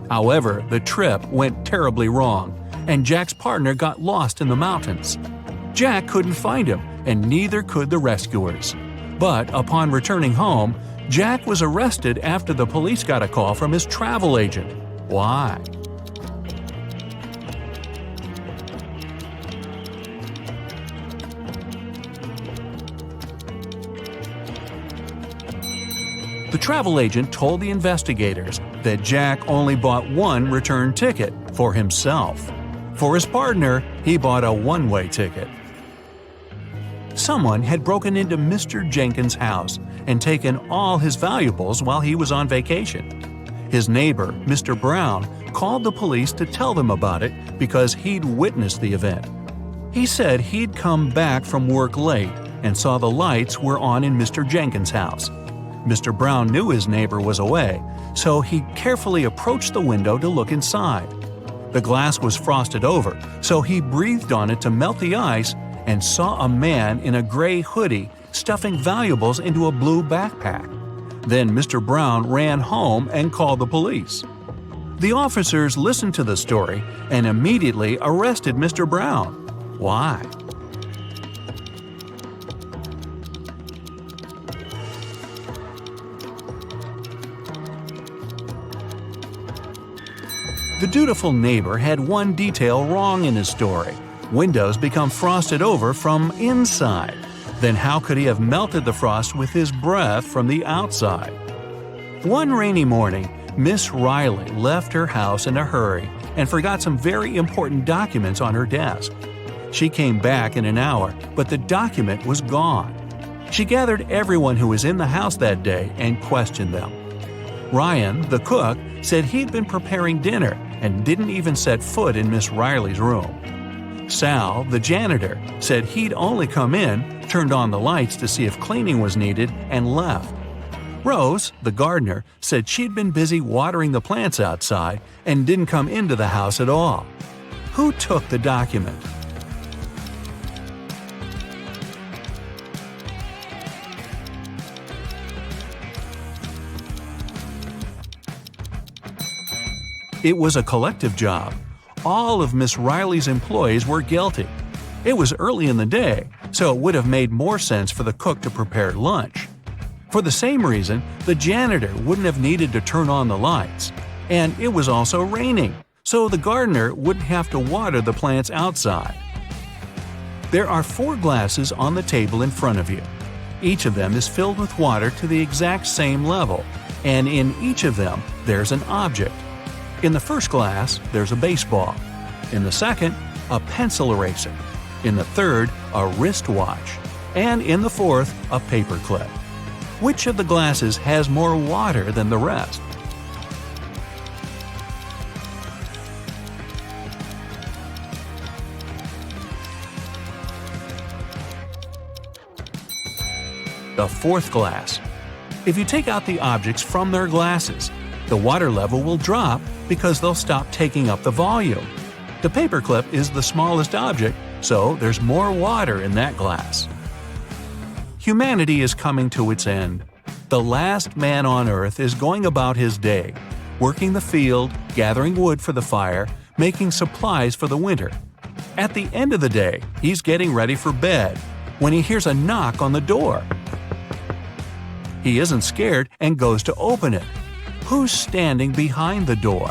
However, the trip went terribly wrong, and Jack's partner got lost in the mountains. Jack couldn't find him, and neither could the rescuers. But upon returning home, Jack was arrested after the police got a call from his travel agent. Why? travel agent told the investigators that Jack only bought one return ticket for himself. For his partner, he bought a one-way ticket. Someone had broken into Mr. Jenkins' house and taken all his valuables while he was on vacation. His neighbor, Mr. Brown, called the police to tell them about it because he'd witnessed the event. He said he'd come back from work late and saw the lights were on in Mr. Jenkins' house. Mr. Brown knew his neighbor was away, so he carefully approached the window to look inside. The glass was frosted over, so he breathed on it to melt the ice and saw a man in a gray hoodie stuffing valuables into a blue backpack. Then Mr. Brown ran home and called the police. The officers listened to the story and immediately arrested Mr. Brown. Why? The dutiful neighbor had one detail wrong in his story. Windows become frosted over from inside. Then how could he have melted the frost with his breath from the outside? One rainy morning, Miss Riley left her house in a hurry and forgot some very important documents on her desk. She came back in an hour, but the document was gone. She gathered everyone who was in the house that day and questioned them. Ryan, the cook, said he'd been preparing dinner and didn't even set foot in Miss Riley's room. Sal, the janitor, said he'd only come in, turned on the lights to see if cleaning was needed, and left. Rose, the gardener, said she'd been busy watering the plants outside and didn't come into the house at all. Who took the document? It was a collective job. All of Miss Riley's employees were guilty. It was early in the day, so it would have made more sense for the cook to prepare lunch. For the same reason, the janitor wouldn't have needed to turn on the lights. And it was also raining, so the gardener wouldn't have to water the plants outside. There are 4 glasses on the table in front of you. Each of them is filled with water to the exact same level, and in each of them there's an object. In the first glass, there's a baseball. In the second, a pencil eraser. In the third, a wristwatch. And in the fourth, a paperclip. Which of the glasses has more water than the rest? The fourth glass. If you take out the objects from their glasses, the water level will drop because they'll stop taking up the volume. The paperclip is the smallest object, so there's more water in that glass. Humanity is coming to its end. The last man on Earth is going about his day, working the field, gathering wood for the fire, making supplies for the winter. At the end of the day, he's getting ready for bed when he hears a knock on the door. He isn't scared and goes to open it. Who's standing behind the door?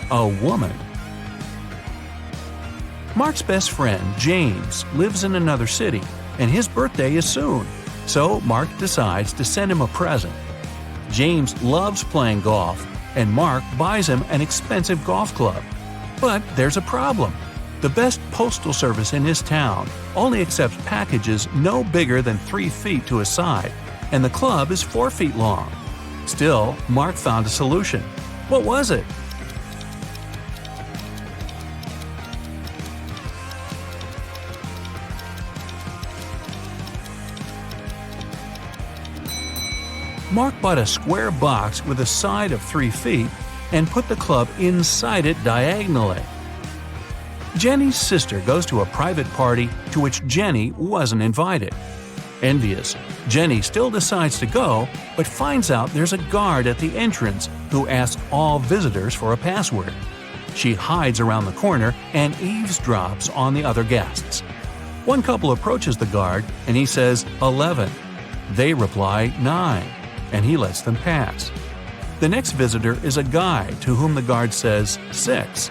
A woman. Mark's best friend, James, lives in another city, and his birthday is soon, so Mark decides to send him a present. James loves playing golf, and Mark buys him an expensive golf club. But there's a problem. The best postal service in his town only accepts packages no bigger than 3 feet to a side, and the club is 4 feet long. Still, Mark found a solution. What was it? Mark bought a square box with a side of 3 feet and put the club inside it diagonally. Jenny's sister goes to a private party to which Jenny wasn't invited. Envious, Jenny still decides to go, but finds out there's a guard at the entrance who asks all visitors for a password. She hides around the corner and eavesdrops on the other guests. One couple approaches the guard and he says 11. They reply 9, and he lets them pass. The next visitor is a guy to whom the guard says 6.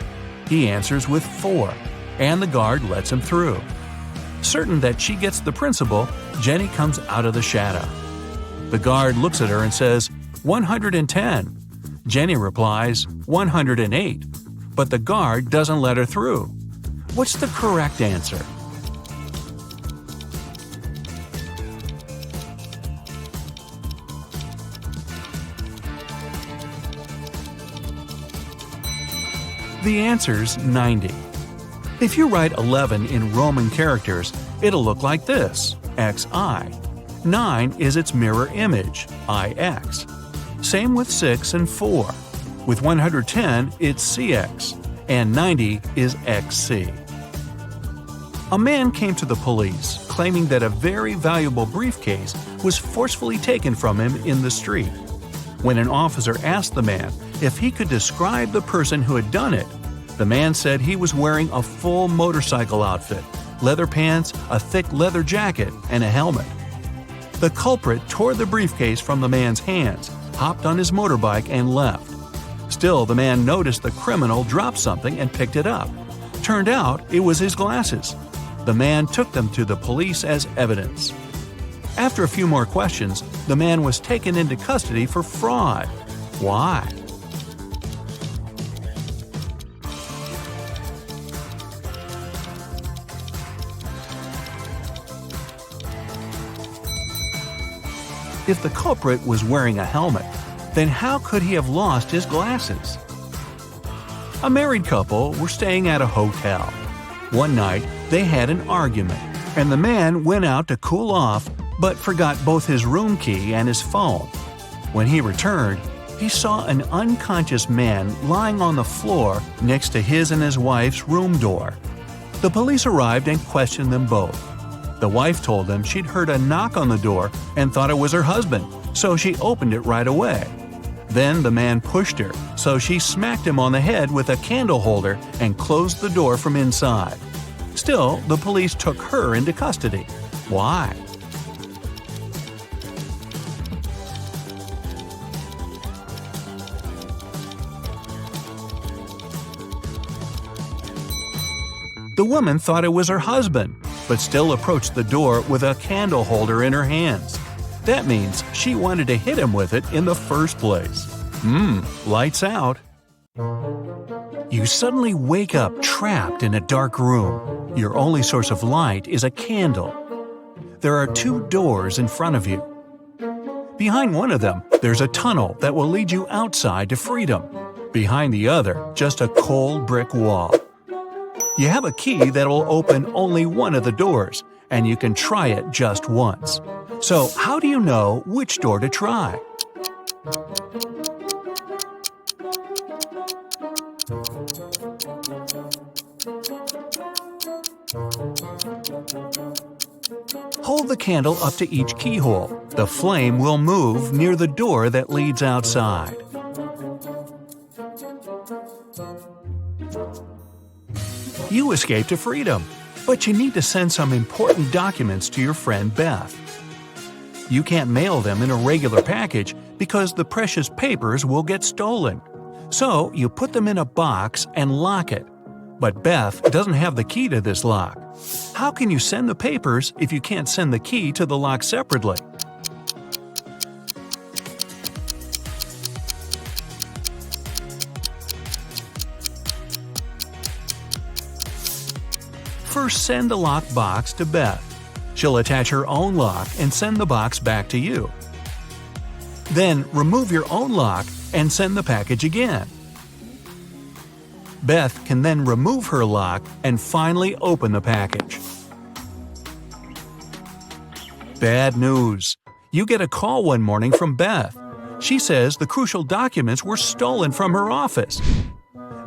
He answers with 4, and the guard lets him through. Certain that she gets the principal, Jenny comes out of the shadow. The guard looks at her and says, 110. Jenny replies, 108, but the guard doesn't let her through. What's the correct answer? The answer's 90. If you write 11 in Roman characters, it'll look like this, XI. 9 is its mirror image, IX. Same with 6 and 4. With 110, it's CX, and 90 is XC. A man came to the police claiming that a very valuable briefcase was forcefully taken from him in the street. When an officer asked the man if he could describe the person who had done it, the man said he was wearing a full motorcycle outfit, leather pants, a thick leather jacket, and a helmet. The culprit tore the briefcase from the man's hands, hopped on his motorbike, and left. Still, the man noticed the criminal drop something and picked it up. Turned out it was his glasses. The man took them to the police as evidence. After a few more questions, the man was taken into custody for fraud. Why? If the culprit was wearing a helmet, then how could he have lost his glasses? A married couple were staying at a hotel. One night, they had an argument, and the man went out to cool off but forgot both his room key and his phone. When he returned, he saw an unconscious man lying on the floor next to his and his wife's room door. The police arrived and questioned them both. The wife told them she'd heard a knock on the door and thought it was her husband, so she opened it right away. Then the man pushed her, so she smacked him on the head with a candle holder and closed the door from inside. Still, the police took her into custody. Why? The woman thought it was her husband, but still approached the door with a candle holder in her hands. That means she wanted to hit him with it in the first place. Lights out. You suddenly wake up trapped in a dark room. Your only source of light is a candle. There are 2 doors in front of you. Behind one of them, there's a tunnel that will lead you outside to freedom. Behind the other, just a cold brick wall. You have a key that will open only one of the doors, and you can try it just once. So, how do you know which door to try? Hold the candle up to each keyhole. The flame will move near the door that leads outside. You escape to freedom, but you need to send some important documents to your friend Beth. You can't mail them in a regular package because the precious papers will get stolen. So you put them in a box and lock it. But Beth doesn't have the key to this lock. How can you send the papers if you can't send the key to the lock separately? First, send the locked box to Beth. She'll attach her own lock and send the box back to you. Then, remove your own lock and send the package again. Beth can then remove her lock and finally open the package. Bad news. You get a call one morning from Beth. She says the crucial documents were stolen from her office.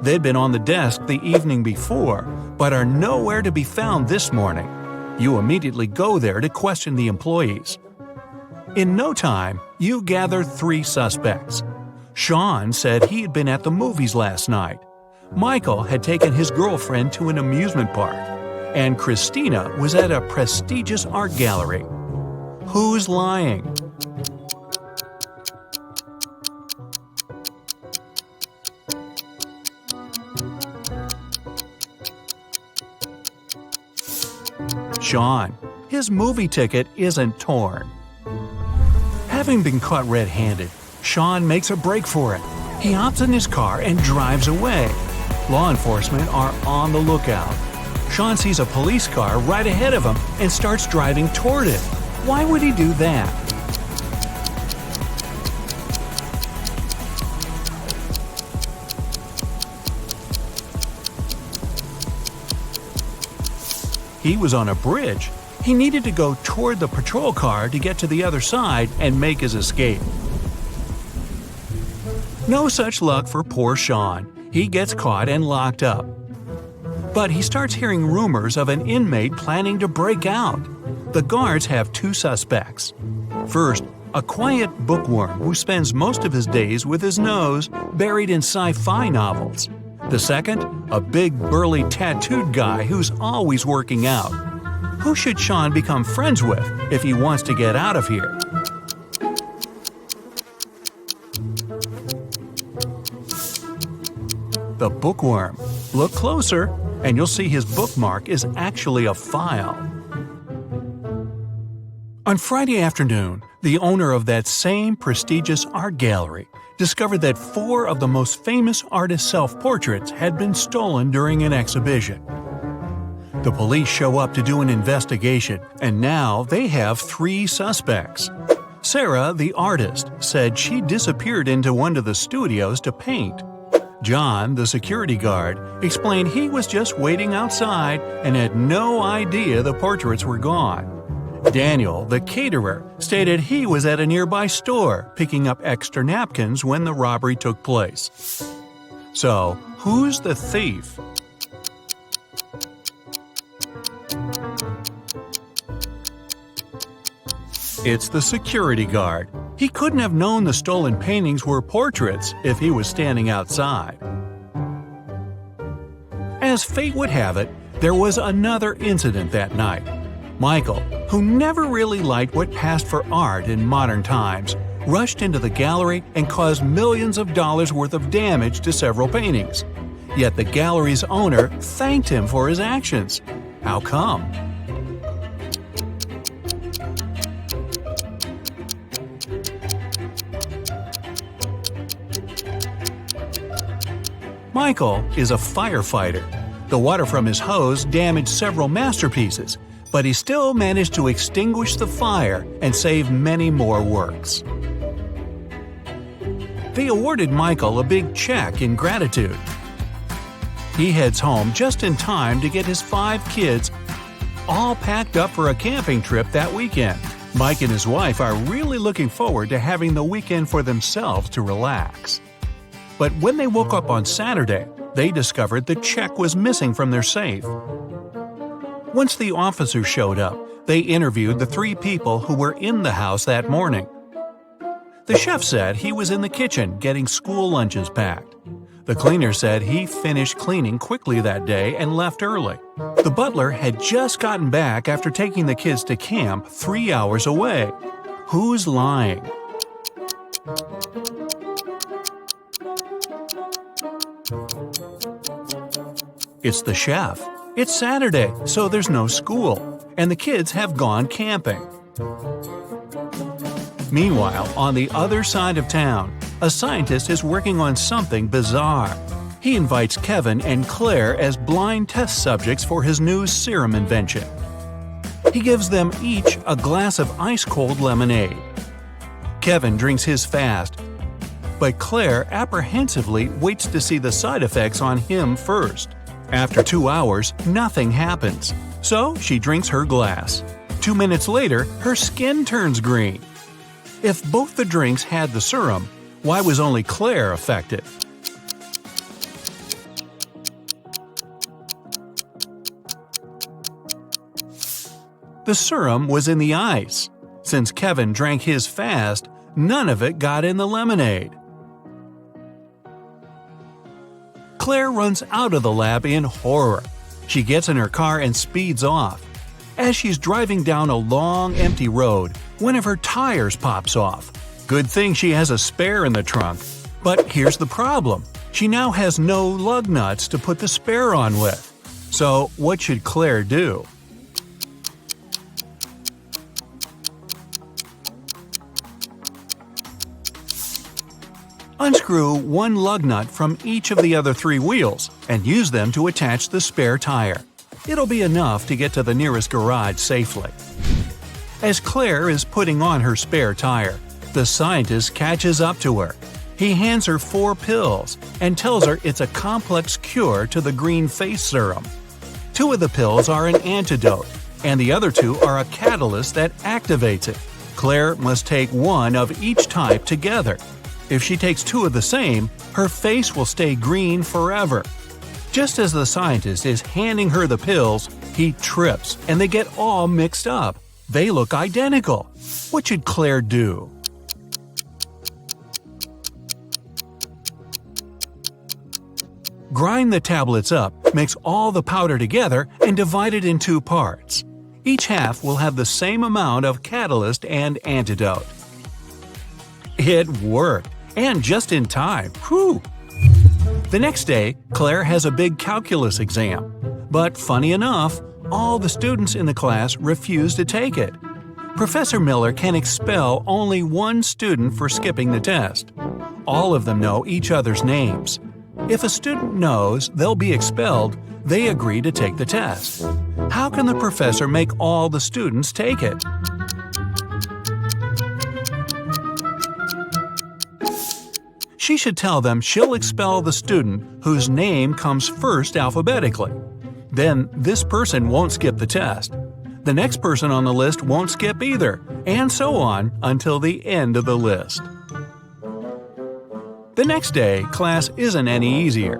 They'd been on the desk the evening before, but are nowhere to be found this morning. You immediately go there to question the employees. In no time, you gather 3 suspects. Sean said he had been at the movies last night. Michael had taken his girlfriend to an amusement park. And Christina was at a prestigious art gallery. Who's lying? Sean. His movie ticket isn't torn. Having been caught red-handed, Sean makes a break for it. He hops in his car and drives away. Law enforcement are on the lookout. Sean sees a police car right ahead of him and starts driving toward it. Why would he do that? He was on a bridge. He needed to go toward the patrol car to get to the other side and make his escape. No such luck for poor Sean. He gets caught and locked up. But he starts hearing rumors of an inmate planning to break out. The guards have two suspects. First, a quiet bookworm who spends most of his days with his nose buried in sci-fi novels. The second, a big burly tattooed guy who's always working out. Who should Sean become friends with if he wants to get out of here? The bookworm. Look closer, and you'll see his bookmark is actually a file. On Friday afternoon, the owner of that same prestigious art gallery discovered that 4 of the most famous artists' self-portraits had been stolen during an exhibition. The police show up to do an investigation, and now they have 3 suspects. Sarah, the artist, said she disappeared into one of the studios to paint. John, the security guard, explained he was just waiting outside and had no idea the portraits were gone. Daniel, the caterer, stated he was at a nearby store picking up extra napkins when the robbery took place. So, who's the thief? It's the security guard. He couldn't have known the stolen paintings were portraits if he was standing outside. As fate would have it, there was another incident that night. Michael, who never really liked what passed for art in modern times, rushed into the gallery and caused millions of dollars worth of damage to several paintings. Yet the gallery's owner thanked him for his actions. How come? Michael is a firefighter. The water from his hose damaged several masterpieces, but he still managed to extinguish the fire and save many more works. They awarded Michael a big check in gratitude. He heads home just in time to get his 5 kids all packed up for a camping trip that weekend. Mike and his wife are really looking forward to having the weekend for themselves to relax. But when they woke up on Saturday, they discovered the check was missing from their safe. Once the officers showed up, they interviewed the 3 people who were in the house that morning. The chef said he was in the kitchen getting school lunches packed. The cleaner said he finished cleaning quickly that day and left early. The butler had just gotten back after taking the kids to camp 3 hours away. Who's lying? It's the chef. It's Saturday, so there's no school, and the kids have gone camping. Meanwhile, on the other side of town, a scientist is working on something bizarre. He invites Kevin and Claire as blind test subjects for his new serum invention. He gives them each a glass of ice-cold lemonade. Kevin drinks his fast, but Claire apprehensively waits to see the side effects on him first. After 2 hours, nothing happens, so she drinks her glass. 2 minutes later, her skin turns green. If both the drinks had the serum, why was only Claire affected? The serum was in the ice. Since Kevin drank his fast, none of it got in the lemonade. Claire runs out of the lab in horror. She gets in her car and speeds off. As she's driving down a long, empty road, one of her tires pops off. Good thing she has a spare in the trunk. But here's the problem. She now has no lug nuts to put the spare on with. So what should Claire do? Unscrew one lug nut from each of the other 3 wheels and use them to attach the spare tire. It'll be enough to get to the nearest garage safely. As Claire is putting on her spare tire, the scientist catches up to her. He hands her 4 pills and tells her it's a complex cure to the green face serum. 2 of the pills are an antidote, and the other 2 are a catalyst that activates it. Claire must take 1 of each type together. If she takes 2 of the same, her face will stay green forever. Just as the scientist is handing her the pills, he trips and they get all mixed up. They look identical. What should Claire do? Grind the tablets up, mix all the powder together, and divide it in 2 parts. Each half will have the same amount of catalyst and antidote. It worked, and just in time. Whew! The next day, Claire has a big calculus exam. But funny enough, all the students in the class refuse to take it. Professor Miller can expel only 1 student for skipping the test. All of them know each other's names. If a student knows they'll be expelled, they agree to take the test. How can the professor make all the students take it? She should tell them she'll expel the student whose name comes first alphabetically. Then this person won't skip the test. The next person on the list won't skip either, and so on until the end of the list. The next day, class isn't any easier.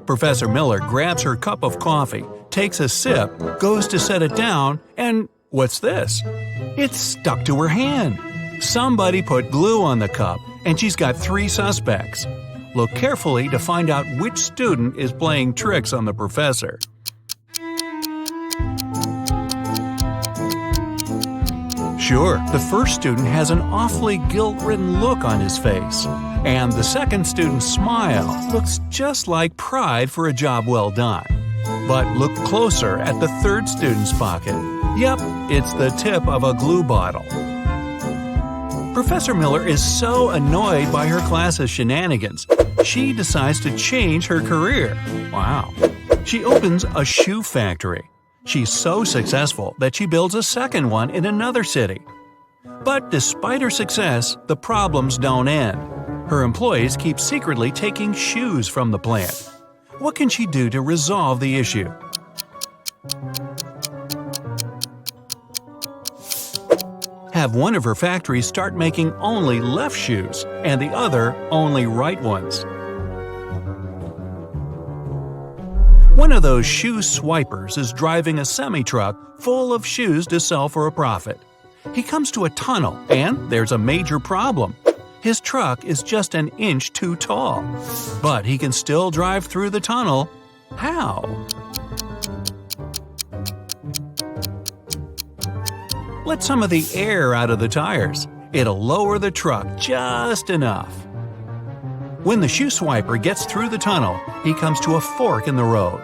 Professor Miller grabs her cup of coffee, takes a sip, goes to set it down, and what's this? It's stuck to her hand. Somebody put glue on the cup, and she's got 3 suspects. Look carefully to find out which student is playing tricks on the professor. Sure, the first student has an awfully guilt-ridden look on his face, and the second student's smile looks just like pride for a job well done. But look closer at the third student's pocket. Yep, it's the tip of a glue bottle. Professor Miller is so annoyed by her class's shenanigans, she decides to change her career. Wow. She opens a shoe factory. She's so successful that she builds a second one in another city. But despite her success, the problems don't end. Her employees keep secretly taking shoes from the plant. What can she do to resolve the issue? Have one of her factories start making only left shoes and the other only right ones. One of those shoe swipers is driving a semi-truck full of shoes to sell for a profit. He comes to a tunnel, and there's a major problem. His truck is just an inch too tall. But he can still drive through the tunnel. How? Let some of the air out of the tires. It'll lower the truck just enough. When the shoe swiper gets through the tunnel, he comes to a fork in the road.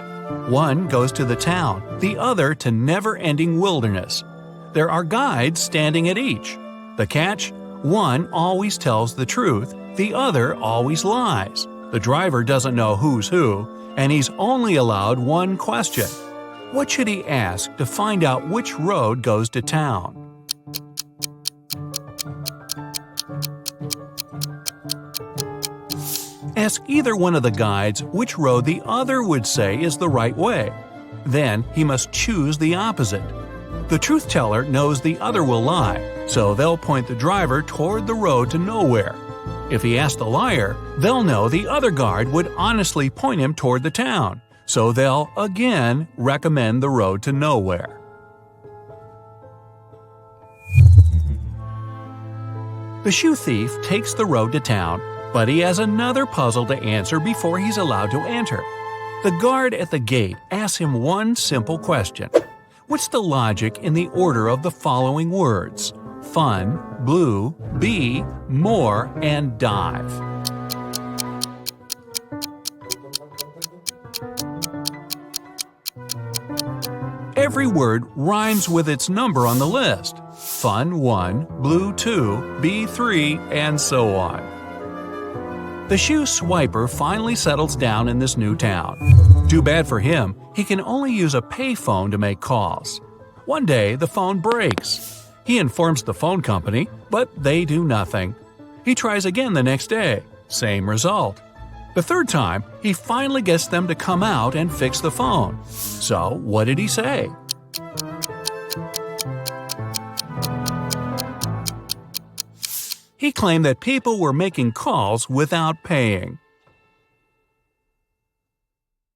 One goes to the town, the other to never-ending wilderness. There are guides standing at each. The catch? One always tells the truth, the other always lies. The driver doesn't know who's who, and he's only allowed one question. What should he ask to find out which road goes to town? Ask either one of the guides which road the other would say is the right way. Then he must choose the opposite. The truth teller knows the other will lie, so they'll point the driver toward the road to nowhere. If he asks the liar, they'll know the other guard would honestly point him toward the town, so they'll again recommend the road to nowhere. The shoe thief takes the road to town, but he has another puzzle to answer before he's allowed to enter. The guard at the gate asks him one simple question. What's the logic in the order of the following words? Fun, blue, bee, more, and dive. Every word rhymes with its number on the list. Fun 1, blue 2, bee 3, and so on. The shoe swiper finally settles down in this new town. Too bad for him, he can only use a payphone to make calls. One day, the phone breaks. He informs the phone company, but they do nothing. He tries again the next day. Same result. The third time, he finally gets them to come out and fix the phone. So, what did he say? He claimed that people were making calls without paying.